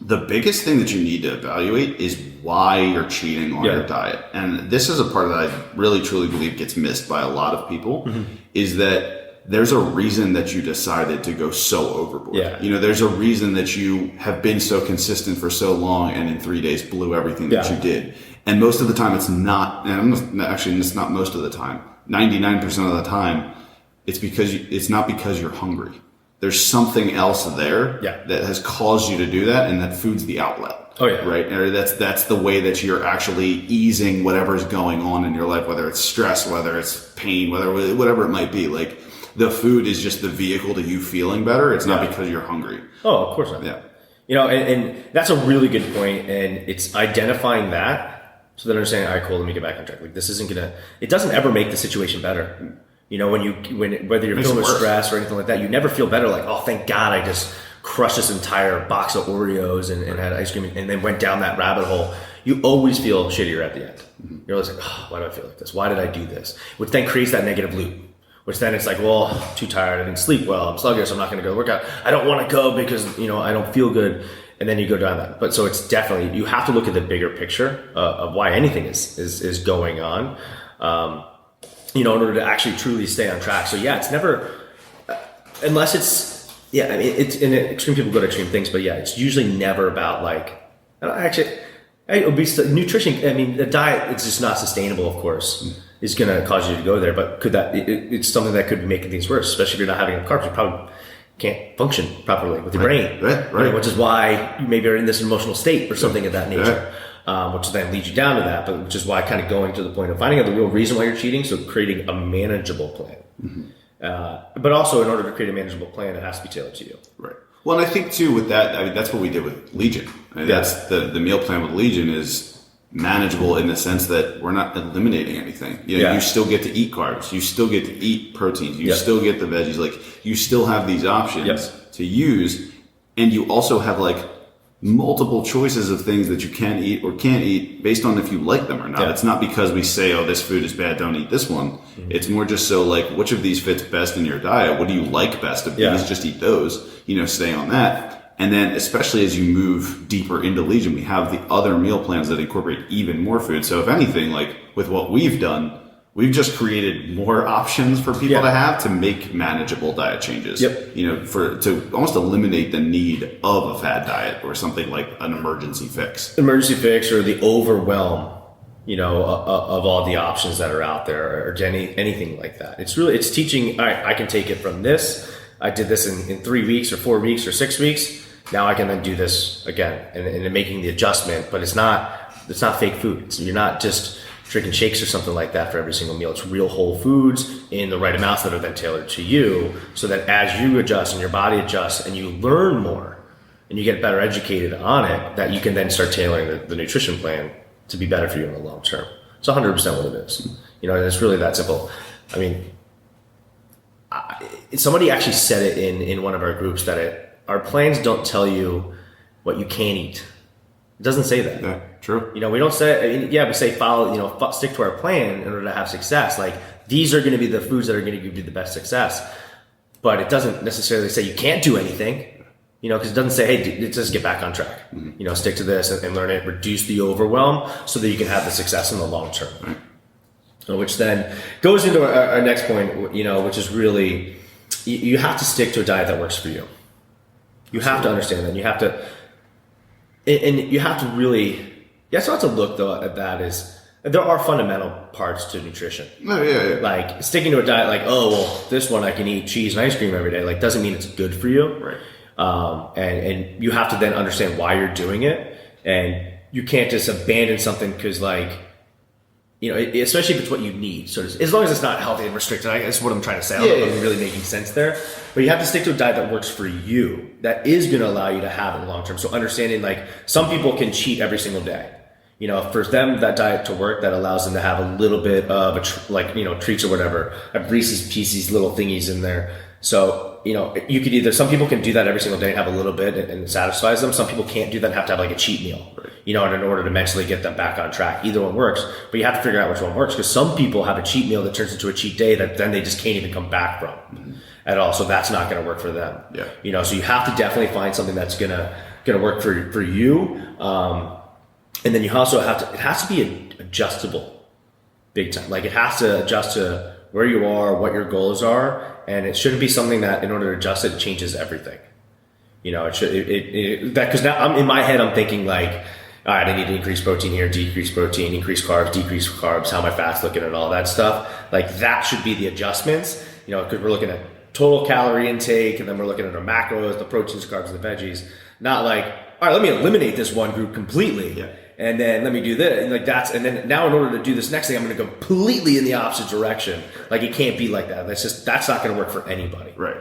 the biggest thing that you need to evaluate is why you're cheating on your diet. And this is a part that I really truly believe gets missed by a lot of people, is that there's a reason that you decided to go so overboard. Yeah. There's a reason that you have been so consistent for so long, and in 3 days blew everything that you did. And most of the time it's not, it's not most of the time, 99% of the time, it's not because you're hungry. There's something else there that has caused you to do that, and that food's the outlet. Oh yeah. Right. Or that's the way that you're actually easing whatever's going on in your life, whether it's stress, whether it's pain, whatever it might be. Like the food is just the vehicle to you feeling better. It's not because you're hungry. Oh, of course not. Yeah. You know, and that's a really good point, and it's identifying that so that understanding, all right, cool, let me get back on track. Like this isn't it doesn't ever make the situation better. You know, whether you're feeling stress or anything like that, you never feel better like, oh, thank God I just crushed this entire box of Oreos and had ice cream and then went down that rabbit hole. You always feel shittier at the end. Mm-hmm. You're always like, oh, why do I feel like this? Why did I do this? Which then creates that negative loop. Which then it's like, well, I'm too tired, I didn't sleep well, I'm sluggish, I'm not going to go work out. I don't want to go because, you know, I don't feel good. And then you go down that. But so it's definitely, you have to look at the bigger picture of why anything is going on, you know, in order to actually truly stay on track. So yeah, it's never, unless it's, yeah, I mean, it's in extreme, people go to extreme things, but yeah, it's usually never about like, actually, nutrition, I mean, the diet, it's just not sustainable, of course. Is going to cause you to go there, but it's something that could be making things worse, especially if you're not having enough carbs. You probably can't function properly with your brain, right. You know, which is why you maybe are in this emotional state or something of that nature, which then leads you down to that, but which is why kind of going to the point of finding out the real reason why you're cheating, so creating a manageable plan. Mm-hmm. But also in order to create a manageable plan, it has to be tailored to you. Right. Well, and I think too with that, I mean, that's what we did with Legion. I mean, that's the meal plan with Legion is manageable in the sense that we're not eliminating anything. You know, you still get to eat carbs, you still get to eat proteins, you still get the veggies, like you still have these options to use, and you also have like multiple choices of things that you can eat or can't eat based on if you like them or not. It's not because we say, oh, this food is bad, don't eat this one. Mm-hmm. It's more just so like, which of these fits best in your diet? What do you like best of these? Just eat those, you know, stay on that. And then especially as you move deeper into Legion, we have the other meal plans that incorporate even more food. So if anything, like with what we've done, we've just created more options for people to have to make manageable diet changes. You know, to almost eliminate the need of a fad diet or something like an emergency fix. Or the overwhelm, you know, of all the options that are out there, or anything like that. It's teaching, all right, I can take it from this. I did this in 3 weeks or 4 weeks or 6 weeks. Now I can then do this again and making the adjustment, but it's not fake food. You're not just drinking shakes or something like that for every single meal. It's real whole foods in the right amounts that are then tailored to you, so that as you adjust and your body adjusts and you learn more and you get better educated on it, that you can then start tailoring the nutrition plan to be better for you in the long term. It's 100% what it is. You know, and it's really that simple. I mean, somebody actually said it in one of our groups that our plans don't tell you what you can't eat. It doesn't say that. Yeah, true. You know, we don't say, we say follow, you know, stick to our plan in order to have success. Like these are going to be the foods that are going to give you the best success. But it doesn't necessarily say you can't do anything, you know, because it doesn't say, hey, just get back on track. Mm-hmm. You know, stick to this and learn it, reduce the overwhelm so that you can have the success in the long term. Right. Which then goes into our next point, you know, which is really, you have to stick to a diet that works for you. You have to understand that. You have to, and you have to really, you also have to look though at that is, there are fundamental parts to nutrition. Like sticking to a diet like, oh, well, this one I can eat cheese and ice cream every day, like doesn't mean it's good for you. Right. And you have to then understand why you're doing it. And you can't just abandon something because like, you know, especially if it's what you need. So as long as it's not healthy and restricted, that's what I'm trying to say. I don't know if I'm really making sense there. But you have to stick to a diet that works for you, that is going to allow you to have it in the long term. So understanding like some people can cheat every single day. You know, for them, that diet to work, that allows them to have a little bit of treats or whatever, Reese's Pieces, little thingies in there. So, you know, you could either, some people can do that every single day and have a little bit and it satisfies them. Some people can't do that and have to have like a cheat meal, you know, in order to mentally get them back on track. Either one works, but you have to figure out which one works, because some people have a cheat meal that turns into a cheat day that then they just can't even come back from at all. So that's not going to work for them. Yeah. You know, so you have to definitely find something that's going to work for you. And then you also have to, it has to be adjustable big time. Like it has to adjust to where you are, what your goals are. And it shouldn't be something that in order to adjust it changes everything. You know, because now I'm in my head, I'm thinking like, all right, I need to increase protein here, decrease protein, increase carbs, how my fat's looking and all that stuff. Like that should be the adjustments, you know, because we're looking at total calorie intake and then we're looking at our macros, the proteins, carbs, and the veggies. Not like, all right, let me eliminate this one group completely. Yeah. And then let me do this. And then now in order to do this next thing, I'm going to go completely in the opposite direction. Like it can't be like that. That's not going to work for anybody. Right.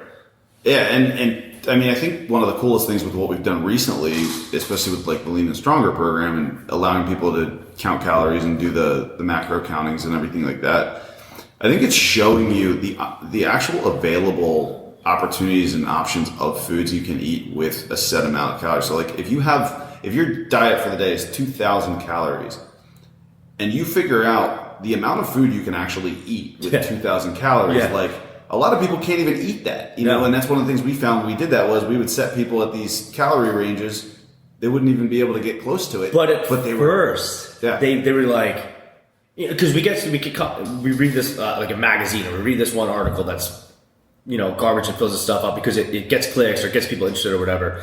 Yeah. And I mean, I think one of the coolest things with what we've done recently, especially with like the Lean and Stronger program and allowing people to count calories and do the macro countings and everything like that, I think it's showing you the actual available opportunities and options of foods you can eat with a set amount of calories. So like if your diet for the day is 2,000 calories and you figure out the amount of food you can actually eat with 2,000 calories, like a lot of people can't even eat that, you know, and that's one of the things we found when we did that was we would set people at these calorie ranges. They wouldn't even be able to get close to it. But they were like, because we read this like a magazine, or we read this one article that's, you know, garbage and fills the stuff up because it gets clicks or gets people interested or whatever.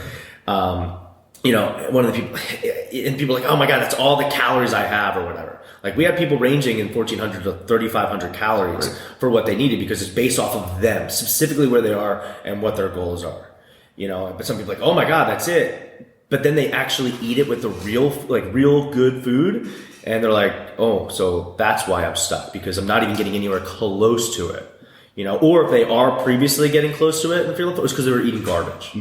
You know, one of the people, and people are like, oh my God, that's all the calories I have or whatever. Like we have people ranging in 1,400 to 3,500 calories for what they needed because it's based off of them, specifically where they are and what their goals are. You know, but some people are like, oh my God, that's it. But then they actually eat it with the real good food. And they're like, oh, so that's why I'm stuck, because I'm not even getting anywhere close to it. You know, or if they are previously getting close to it and feeling it's because they were eating garbage.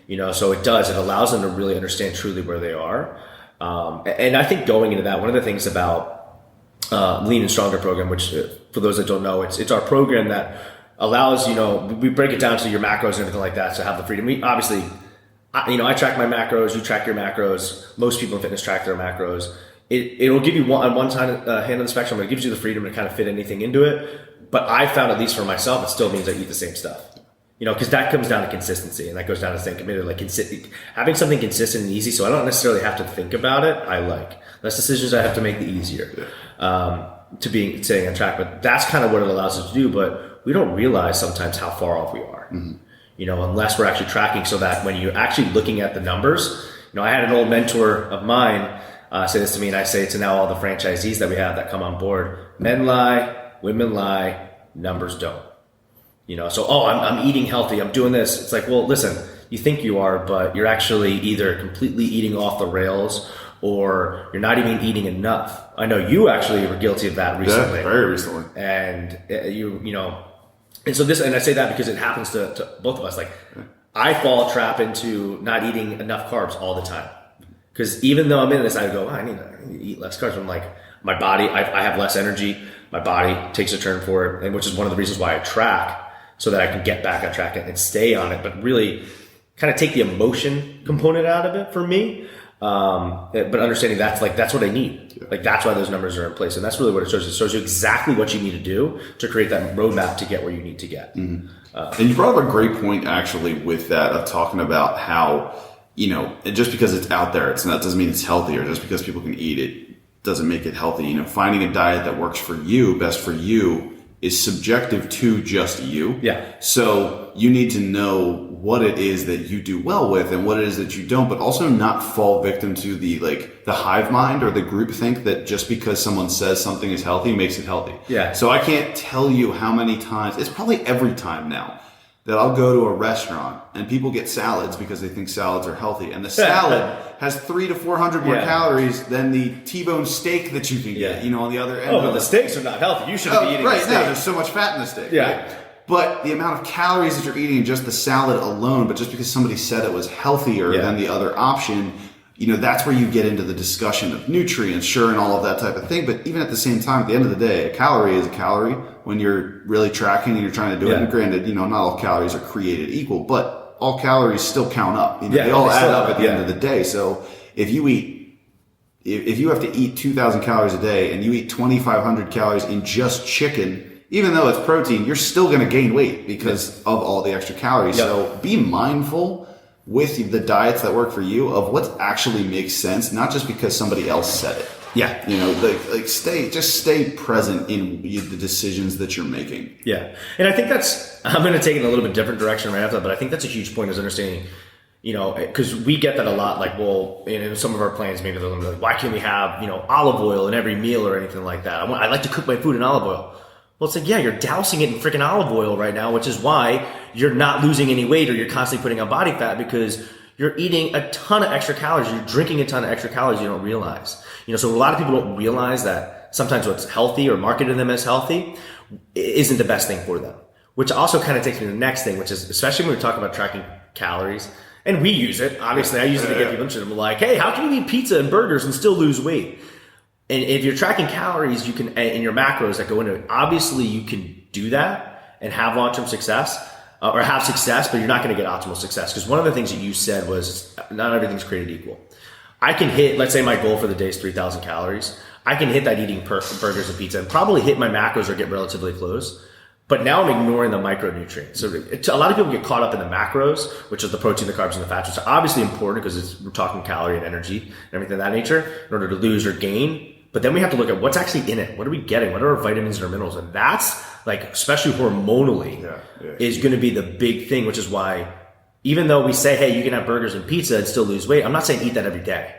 You know, so it allows them to really understand truly where they are. And I think going into that, one of the things about Lean and Stronger program, which for those that don't know, it's our program that allows, you know, we break it down to your macros and everything like that. So have the freedom. We obviously, you know, I track my macros, you track your macros. Most people in fitness track their macros. It'll give you on one hand on the spectrum, it gives you the freedom to kind of fit anything into it. But I found, at least for myself, it still means I eat the same stuff. You know, because that comes down to consistency, and that goes down to staying committed. Like having something consistent and easy, so I don't necessarily have to think about it. I like less decisions I have to make, the easier to being staying on track. But that's kind of what it allows us to do. But we don't realize sometimes how far off we are. You know, unless we're actually tracking, so that when you're actually looking at the numbers. You know, I had an old mentor of mine say this to me, and I say it to now all the franchisees that we have that come on board: men lie, women lie, numbers don't. You know, so, I'm eating healthy, I'm doing this. It's like, well, listen, you think you are, but you're actually either completely eating off the rails or you're not even eating enough. I know you actually were guilty of that recently. Yeah, very recently. And you know, and so and I say that because it happens to both of us. Like I fall trap into not eating enough carbs all the time. Because even though I'm in this, I go, I need to eat less carbs. I'm like, my body, I have less energy. My body takes a turn for it, and which is one of the reasons why I track, so that I can get back on track and stay on it, but really kind of take the emotion component out of it for me. But understanding that's what I need. Yeah. Like that's why those numbers are in place, and that's really what it shows. It shows you exactly what you need to do to create that roadmap to get where you need to get. And you brought up a great point actually with that, of talking about how, you know, just because it's out there, doesn't mean it's healthy, or just because people can eat it doesn't make it healthy. You know, finding a diet that works for you, best for you, is subjective to just you. Yeah. So you need to know what it is that you do well with and what it is that you don't, but also not fall victim to the hive mind or the group think that just because someone says something is healthy makes it healthy. Yeah. So I can't tell you how many times, it's probably every time now, that I'll go to a restaurant and people get salads because they think salads are healthy, and the salad has 300 to 400 more calories than the T-bone steak that you can get, you know, on the other end. Oh, but the steaks are not healthy. You shouldn't be eating right steak. now. There's so much fat in the steak. Yeah. Right? But the amount of calories that you're eating in just the salad alone, but just because somebody said it was healthier than the other option, you know, that's where you get into the discussion of nutrients, sure, and all of that type of thing. But even at the same time, at the end of the day, a calorie is a calorie when you're really tracking and you're trying to do it. And granted, you know, not all calories are created equal, but all calories still count up. You know, they all add up at the end of the day. So if you have to eat 2,000 calories a day and you eat 2,500 calories in just chicken, even though it's protein, you're still going to gain weight because of all the extra calories. So be mindful with the diets that work for you of what actually makes sense, not just because somebody else said it. Yeah. You know, stay present in the decisions that you're making. Yeah. And I think I'm going to take it in a little bit different direction right after that, but I think that's a huge point, is understanding, you know, because we get that a lot, like, well, in some of our plans, maybe they're like, why can't we have, you know, olive oil in every meal or anything like that? I like to cook my food in olive oil. Well, it's like, yeah, you're dousing it in freaking olive oil right now, which is why you're not losing any weight or you're constantly putting on body fat, because you're eating a ton of extra calories. You're drinking a ton of extra calories you don't realize. So a lot of people don't realize that sometimes what's healthy or marketed to them as healthy isn't the best thing for them. Which also kind of takes me to the next thing, which is, especially when we talk about tracking calories, and we use it. Obviously, I use it to get people interested. I'm like, hey, how can you eat pizza and burgers and still lose weight? And if you're tracking calories, you can, in your macros that go into it, obviously you can do that and have long-term success, or have success, but you're not going to get optimal success. Because one of the things that you said was not everything's created equal. I can hit, let's say my goal for the day is 3,000 calories. I can hit that eating burgers and pizza and probably hit my macros or get relatively close. But now I'm ignoring the micronutrients. So a lot of people get caught up in the macros, which is the protein, the carbs, and the fats, which are obviously important because we're talking calorie and energy and everything of that nature in order to lose or gain. But then we have to look at what's actually in it. What are we getting? What are our vitamins and our minerals? And that's like, especially hormonally, is going to be the big thing, which is why even though we say, hey, you can have burgers and pizza and still lose weight, I'm not saying eat that every day.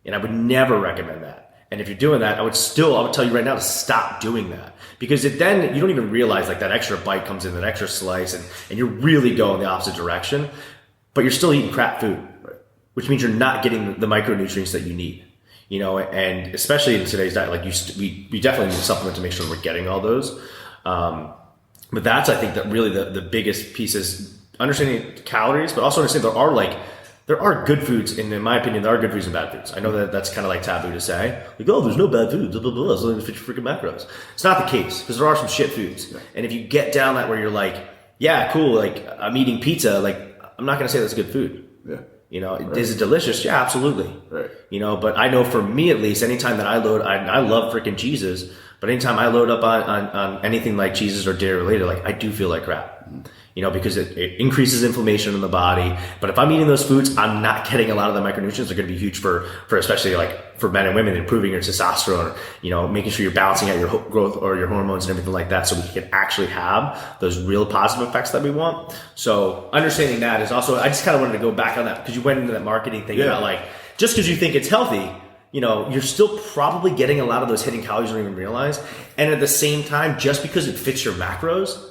And I would never recommend that. And if you're doing that, I would tell you right now to stop doing that. Because then you don't even realize like that extra bite comes in, that extra slice, and you're really going the opposite direction, but you're still eating crap food, which means you're not getting the micronutrients that you need. And especially in today's diet, like we definitely need a supplement to make sure we're getting all those. But that's, I think, that really the biggest piece is understanding calories, but also understanding there are good foods, and in my opinion, there are good foods and bad foods. I know that that's kind of like taboo to say. Like, oh, there's no bad foods, blah, blah, blah, as long as you fit your freaking macros. It's not the case, because there are some shit foods. And if you get down that where you're like, yeah, cool, like, I'm eating pizza, like, I'm not going to say that's good food. Is it delicious? Yeah, absolutely. But I know for me, at least, anytime that I load, I love freaking cheeses, but anytime I load up on anything like cheeses or dairy related, like, I do feel like crap. Because it increases inflammation in the body. But if I'm eating those foods, I'm not getting a lot of the micronutrients. They're going to be huge for especially like for men and women, improving your testosterone, making sure you're balancing out your growth or your hormones and everything like that, so we can actually have those real positive effects that we want. So understanding that is also, I just kind of wanted to go back on that because you went into that marketing thing about like, just because you think it's healthy, you're still probably getting a lot of those hidden calories you don't even realize. And at the same time, just because it fits your macros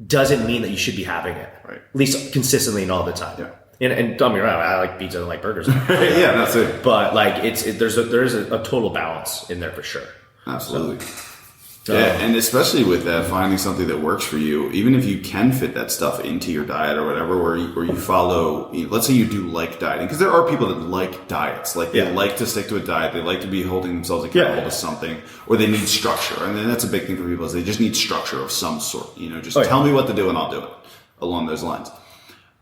doesn't mean that you should be having it, at least consistently and all the time. And don't get me wrong, I like pizza and like burgers. That's it. But like there is a total balance in there for sure. Absolutely. And especially with that, finding something that works for you, even if you can fit that stuff into your diet or whatever, where you follow, let's say you do like dieting, because there are people that like diets, like they like to stick to a diet, they like to be holding themselves accountable to something, or they need structure. And then that's a big thing for people is they just need structure of some sort. Just tell me what to do and I'll do it along those lines.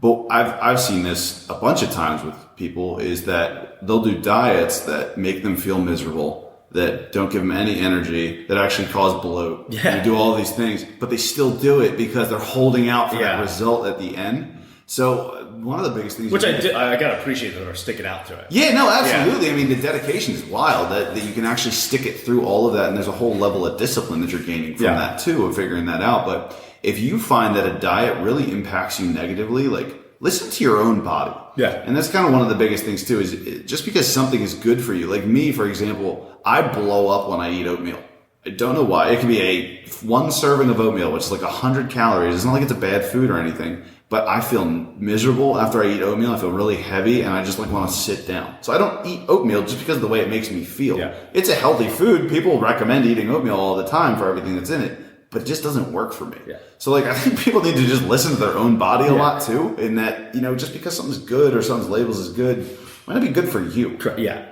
But I've seen this a bunch of times with people is that they'll do diets that make them feel miserable, that don't give them any energy, that actually cause bloat. They do all these things, but they still do it because they're holding out for that result at the end. So one of the biggest things, which I gotta appreciate that they're sticking out to it. Yeah, no, absolutely. I mean, the dedication is wild that you can actually stick it through all of that, and there's a whole level of discipline that you're gaining from that too, of figuring that out. But if you find that a diet really impacts you negatively, like, listen to your own body. And that's kind of one of the biggest things too, is just because something is good for you. Like me, for example, I blow up when I eat oatmeal. I don't know why. It can be one serving of oatmeal, which is like 100 calories. It's not like it's a bad food or anything, but I feel miserable after I eat oatmeal. I feel really heavy and I just like want to sit down. So I don't eat oatmeal just because of the way it makes me feel. It's a healthy food. People recommend eating oatmeal all the time for everything that's in it, but it just doesn't work for me. So like, I think people need to just listen to their own body a lot too, in that, just because something's good or something's labeled as good, might not be good for you.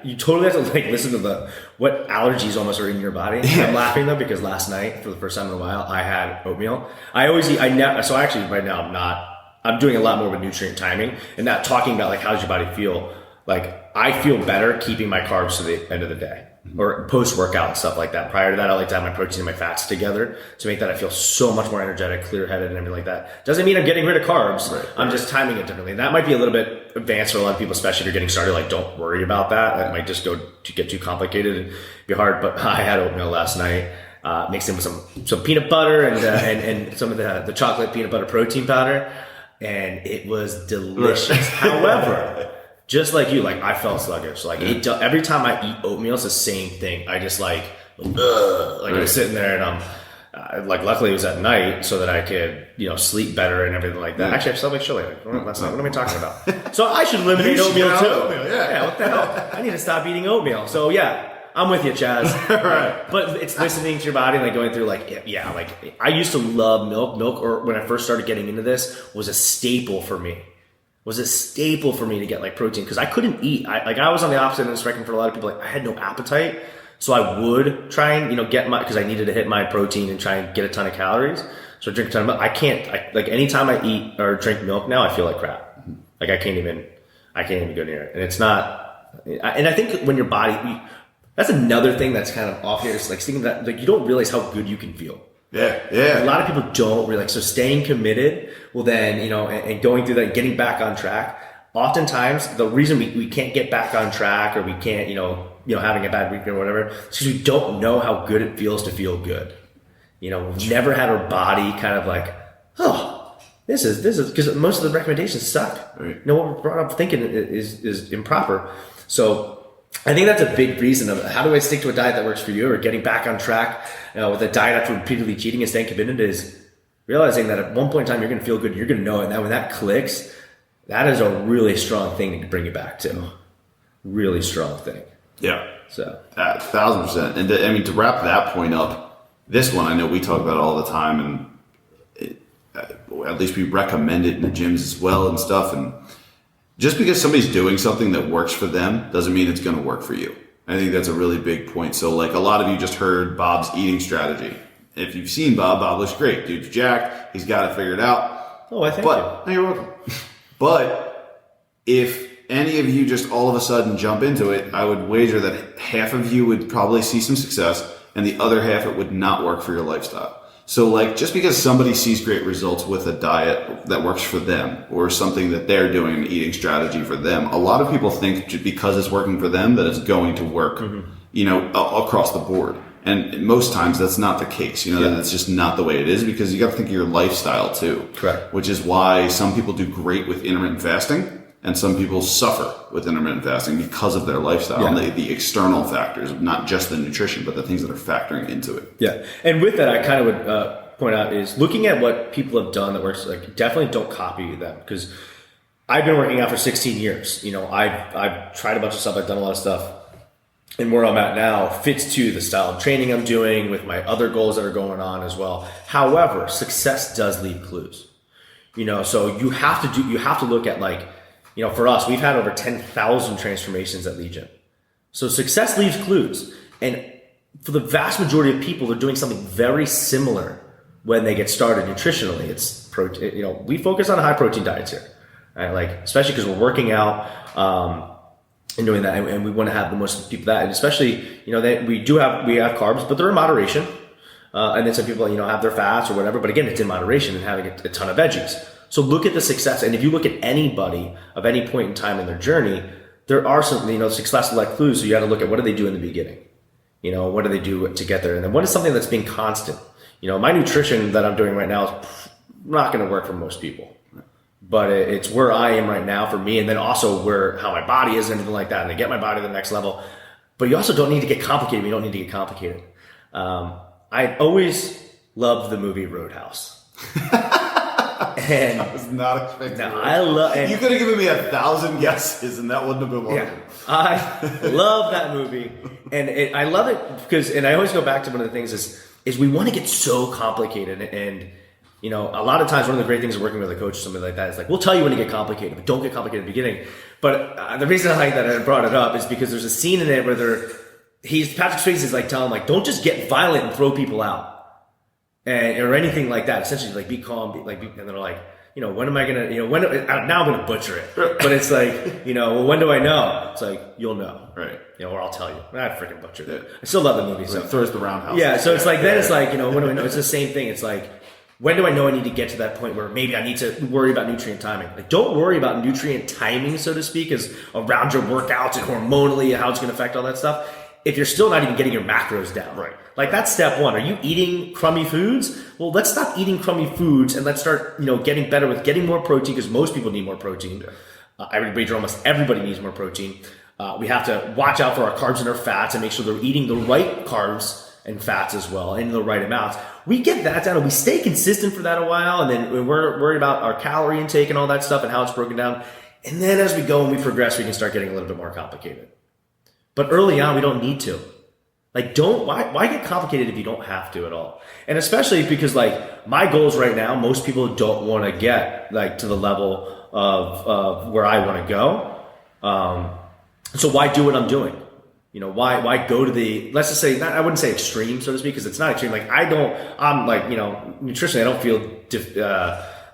You totally have to like listen to what allergies almost are in your body. I'm laughing though, because last night, for the first time in a while, I had oatmeal. I always eat, so actually right now I'm doing a lot more with nutrient timing and not talking about like, how does your body feel? Like, I feel better keeping my carbs to the end of the day or post-workout and stuff like that. Prior to that, I like to have my protein and my fats together to make that I feel so much more energetic, clear-headed, and everything like that. Doesn't mean I'm getting rid of carbs. I'm just timing it differently. And that might be a little bit advanced for a lot of people, especially if you're getting started. Like, don't worry about that. That might just get too complicated and be hard. But I had oatmeal last night, mixed in with some peanut butter and some of the chocolate peanut butter protein powder. And it was delicious. However, just like you, like, I felt sluggish. Like, every time I eat oatmeal, it's the same thing. I just I'm sitting there and like luckily it was at night so that I could, sleep better and everything like that. Actually, I slept like shit last night. What am I talking about? So I should eliminate oatmeal too. Yeah, what the hell? I need to stop eating oatmeal. So yeah, I'm with you, Chaz. Right. But it's listening to your body, like going through like I used to love milk. Milk, or when I first started getting into this, was a staple for me. To get like protein because I couldn't eat. I was on the opposite end of the spectrum for a lot of people. Like I had no appetite. So I would try and, get because I needed to hit my protein and try and get a ton of calories. So I drink a ton of milk. I can't, anytime I eat or drink milk now, I feel like crap. Like I can't even go near it. And it's not, and I think when your body, that's another thing that's kind of off here. It's like thinking that, like, you don't realize how good you can feel. Yeah. A lot of people don't realize. So staying committed, well then, and going through that and getting back on track. Oftentimes, the reason we can't get back on track or we can't, having a bad week or whatever, is because we don't know how good it feels to feel good. We've never had our body kind of like, oh, this is, because most of the recommendations suck. Right. What we're brought up thinking is improper. So I think that's a big reason of how do I stick to a diet that works for you, or getting back on track with a diet after repeatedly cheating and staying committed, is realizing that at one point in time, you're going to feel good. You're going to know it. And then when that clicks, that is a really strong thing to bring you back to. Really strong thing. Yeah. So 1,000%. And to wrap that point up, this one I know we talk about it all the time, and at least we recommend it in the gyms as well and stuff. And just because somebody's doing something that works for them doesn't mean it's going to work for you. I think that's a really big point. So like a lot of you just heard Bob's eating strategy. If you've seen Bob looks great. Dude's jacked. He's got it figured out. Oh, I thank you. No, you're welcome. But if any of you just all of a sudden jump into it, I would wager that half of you would probably see some success and the other half it would not work for your lifestyle. So like just because somebody sees great results with a diet that works for them or something that they're doing, an eating strategy for them, a lot of people think because it's working for them that it's going to work, across the board. And most times that's not the case, that's just not the way it is, because you got to think of your lifestyle too. Correct. Which is why some people do great with intermittent fasting and some people suffer with intermittent fasting because of their lifestyle and the external factors, not just the nutrition, but the things that are factoring into it. Yeah. And with that, I kind of would point out is looking at what people have done that works, like definitely don't copy them, because I've been working out for 16 years. I've tried a bunch of stuff. I've done a lot of stuff. And where I'm at now fits to the style of training I'm doing with my other goals that are going on as well. However, success does leave clues, so you have to look at for us, we've had over 10,000 transformations at Legion. So success leaves clues. And for the vast majority of people, they're doing something very similar when they get started nutritionally. It's protein, we focus on high protein diets here, right? Especially because we're working out, and doing that, and we want to have the most people that, and especially, we have carbs, but they're in moderation. And then some people, have their fats or whatever, but again, it's in moderation and having a ton of veggies. So look at the success. And if you look at anybody of any point in time in their journey, there are some, success like clues. So you got to look at what do they do in the beginning? What do they do to get there? And then what is something that's being constant? My nutrition that I'm doing right now is not going to work for most people. But it's where I am right now for me, and then also how my body is and everything like that, and to get my body to the next level. But you also don't need to get complicated. You don't need to get complicated. I always loved the movie Roadhouse. And I was not expecting that. I love. You could have given me 1,000 guesses, and that wouldn't have been one. Yeah, I love that movie, and I love it because, and I always go back to one of the things is we want to get so complicated and. A lot of times one of the great things of working with a coach or something like that is we'll tell you when to get complicated, but don't get complicated at the beginning. But the reason I like that I brought it up is because there's a scene in it where Patrick Swayze is telling him, don't just get violent and throw people out or anything like that. Essentially, be calm, and they're like, when am I going to, now I'm going to butcher it. But it's when do I know? It's you'll know. Right. Or I'll tell you. I freaking butchered it. I still love the movie. So throws the roundhouse. Yeah. So it's then it's when do I know? It's the same thing. It's when do I know I need to get to that point where maybe I need to worry about nutrient timing? Don't worry about nutrient timing, so to speak, as around your workouts and hormonally, how it's going to affect all that stuff. If you're still not even getting your macros down. Right. That's step one. Are you eating crummy foods? Well, let's stop eating crummy foods and let's start, getting better with getting more protein, because most people need more protein. Almost everybody needs more protein. We have to watch out for our carbs and our fats and make sure they're eating the right carbs and fats as well in the right amounts. we get that down and we stay consistent for that a while. And then we're worried about our calorie intake and all that stuff and how it's broken down. And then as we go and we progress, we can start getting a little bit more complicated. But early on, we don't need to. Like, why get complicated if you don't have to at all? And especially because, like, my goals right now, most people don't want to get, like, to the level of where I want to go. So why do what I'm doing? You know, why go to the, let's just say, I wouldn't say extreme, so to speak, because it's not extreme. Like, I'm like, you know, nutritionally, I don't feel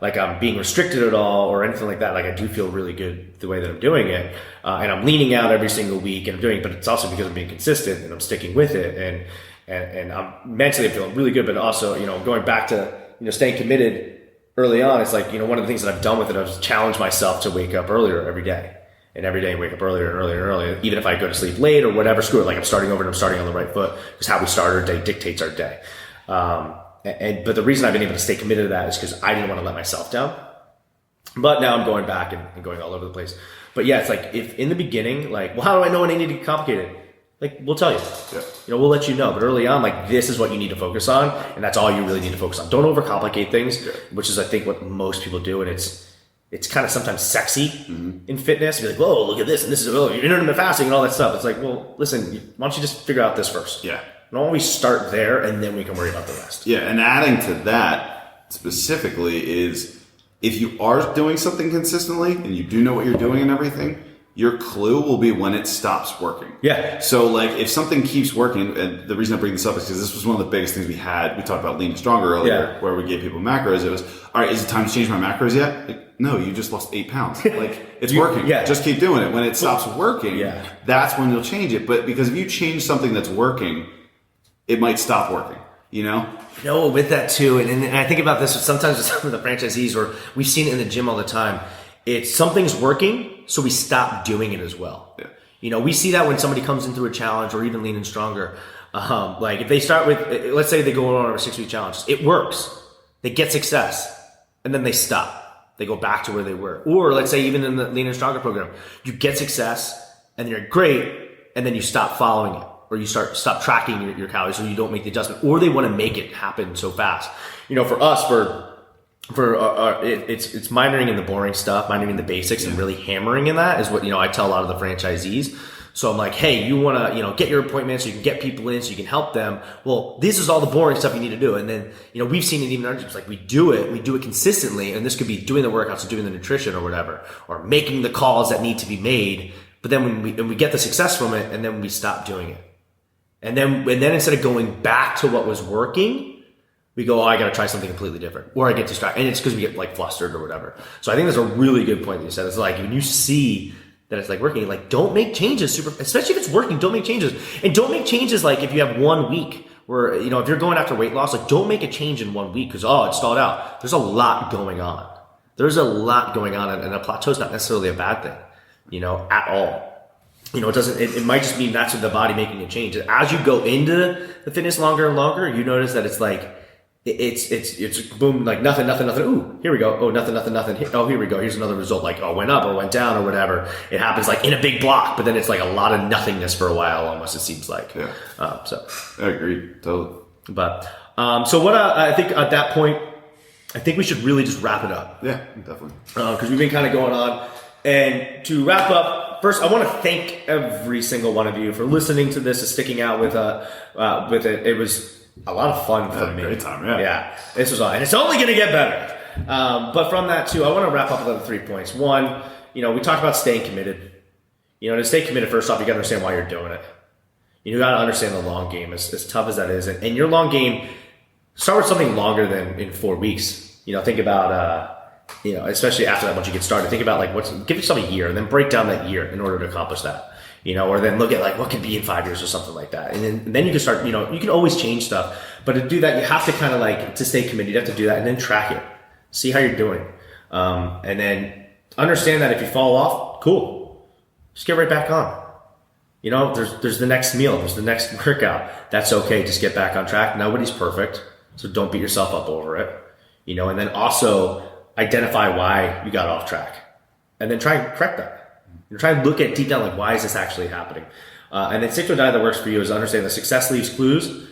like I'm being restricted at all or anything like that. Like, I do feel really good the way that I'm doing it. And I'm leaning out every single week and I'm doing it, but it's also because I'm being consistent and I'm sticking with it. And I'm mentally feeling really good, but also, you know, going back to, you know, staying committed early on. It's like, you know, one of the things that I've done with it, I've challenged myself to wake up earlier every day. And every day wake up earlier and earlier and earlier, even if I go to sleep late or whatever, screw it. Like, I'm starting over and I'm starting on the right foot because how we start our day dictates our day. But the reason I've been able to stay committed to that is because I didn't want to let myself down. But now I'm going back and going all over the place. But yeah, it's like, if in the beginning, like, well, how do I know when I need to get complicated? Like, we'll tell you. Yeah. You know, we'll let you know. But early on, like, this is what you need to focus on. And that's all you really need to focus on. Don't overcomplicate things, which is, I think, what most people do. And it's kind of sometimes sexy in fitness. Be like, whoa, look at this. And this is, you're intermittent fasting and all that stuff. It's like, well, listen, why don't you just figure out this first? Yeah. And always start there and then we can worry about the rest. Yeah. And adding to that specifically is, if you are doing something consistently and you do know what you're doing and everything, your clue will be when it stops working. Yeah. So, like, if something keeps working, and the reason I bring this up is because this was one of the biggest things we had. We talked about Lean and Stronger earlier, where we gave people macros. It was, all right, is it time to change my macros yet? Like, no, you just lost 8 pounds. Like, it's working. Yeah. Just keep doing it. When it stops working, that's when you'll change it. But because if you change something that's working, it might stop working, you know? No, with that too, and I think about this sometimes with some of the franchisees, or we've seen it in the gym all the time. It's something's working, so we stop doing it as well. Yeah. You know, we see that when somebody comes into a challenge or even Lean and Stronger. Like, if they start with, let's say they go on a 6-week challenge, it works. They get success, and then they stop. They go back to where they were. Or let's say even in the Lean and Stronger program, you get success, and you're great, and then you stop following it. Or you stop tracking your calories, so you don't make the adjustment, or they want to make it happen so fast. You know, for us, it's minoring in the boring stuff, minoring in the basics, and really hammering in that is what, you know, I tell a lot of the franchisees. So I'm like, hey, you want to, you know, get your appointments so you can get people in so you can help them. Well, this is all the boring stuff you need to do. And then, you know, we've seen it even in our gyms, like we do it consistently. And this could be doing the workouts or doing the nutrition or whatever, or making the calls that need to be made. But then when we get the success from it, and then we stop doing it. And then instead of going back to what was working, we go, oh, I got to try something completely different, or I get distracted. And it's because we get like flustered or whatever. So I think that's a really good point that you said. It's like, when you see that it's like working, like, don't make changes especially if it's working, don't make changes. And don't make changes like if you have 1 week where, you know, if you're going after weight loss, like, don't make a change in 1 week because, it stalled out. There's a lot going on. And a plateau is not necessarily a bad thing, you know, at all. You know, it might just mean that's the body making a change. As you go into the fitness longer and longer, you notice that it's like, it's boom, like nothing. Ooh, here we go. Oh, nothing. Oh, here we go. Here's another result. Like, oh, went up or went down or whatever. It happens like in a big block, but then it's like a lot of nothingness for a while almost, it seems like. Yeah. So I agree. Totally. But, so what I think at that point, I think we should really just wrap it up. Yeah, definitely. Because we've been kind of going on. And to wrap up, first, I want to thank every single one of you for listening to this and sticking out with it. It was a lot of fun for me. Great time, yeah. Yeah, this was all, and it's only going to get better. But from that too, I want to wrap up with the 3 points. One, you know, we talked about staying committed. You know, to stay committed, first off, you got to understand why you're doing it. You got to understand the long game, as tough as that is, and your long game. Start with something longer than in 4 weeks. You know, think about. You know, especially after that, once you get started, think about like give yourself a year and then break down that year in order to accomplish that, you know, or then look at like what could be in 5 years or something like that. And then you can start, you know, you can always change stuff, but to do that, you have to kind of like, to stay committed, you have to do that and then track it, see how you're doing. And then understand that if you fall off, cool, just get right back on. You know, there's the next meal, there's the next workout. That's okay. Just get back on track. Nobody's perfect. So don't beat yourself up over it, you know, and then also identify why you got off track and then try and correct that. You try and look at deep down, like, why is this actually happening? And then stick to a diet that works for you is understand that success leaves clues,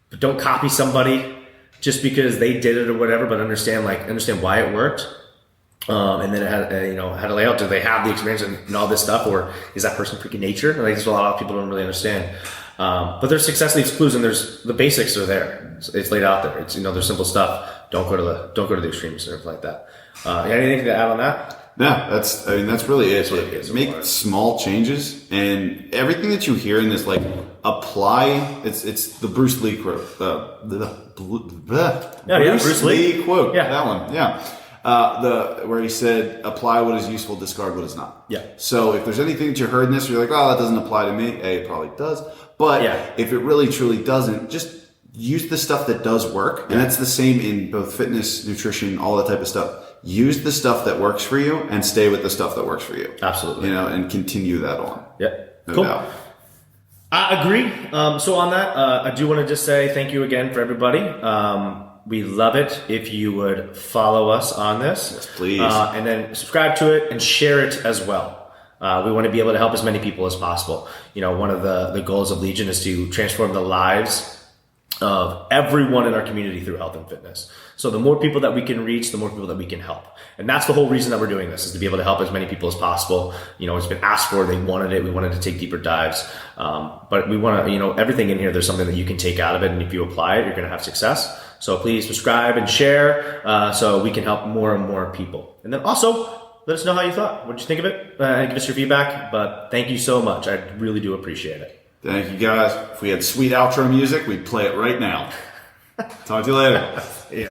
but don't copy somebody. just because they did it or whatever, but understand why it worked. And then it had, how to lay out. Do they have the experience and all this stuff, or is that person freaking nature? Like, there's a lot of people don't really understand. But there's success leaves clues, and there's the basics are there. It's laid out there. It's, there's simple stuff. Don't go to the extremes or anything like that. Anything to add on that? No, that's really it. That's what it is. Make small changes, and everything that you hear in this, like, apply. It's the Bruce Lee quote. Bruce Lee quote. Yeah, that one. Yeah. Where he said, apply what is useful, discard what is not. Yeah. So if there's anything that you heard in this, you're like, oh, that doesn't apply to me. It probably does. But if it really truly doesn't, just use the stuff that does work. And that's the same in both fitness, nutrition, all that type of stuff. Use the stuff that works for you and stay with the stuff that works for you. Absolutely. And continue that on. Yeah. No Cool. doubt. I agree. So on that, I do want to just say thank you again for everybody. We love it if you would follow us on this. Yes, please. And then subscribe to it and share it as well. We want to be able to help as many people as possible. One of the goals of Legion is to transform the lives of everyone in our community through health and fitness. So the more people that we can reach, the more people that we can help. And that's the whole reason that we're doing this, is to be able to help as many people as possible. It's been asked for, they wanted it, we wanted to take deeper dives. But we want to, everything in here, there's something that you can take out of it. And if you apply it, you're going to have success. So please subscribe and share so we can help more and more people. And then also, let us know how you thought. What did you think of it? Give us your feedback. But thank you so much. I really do appreciate it. Thank you, guys. If we had sweet outro music, we'd play it right now. Talk to you later. Yeah.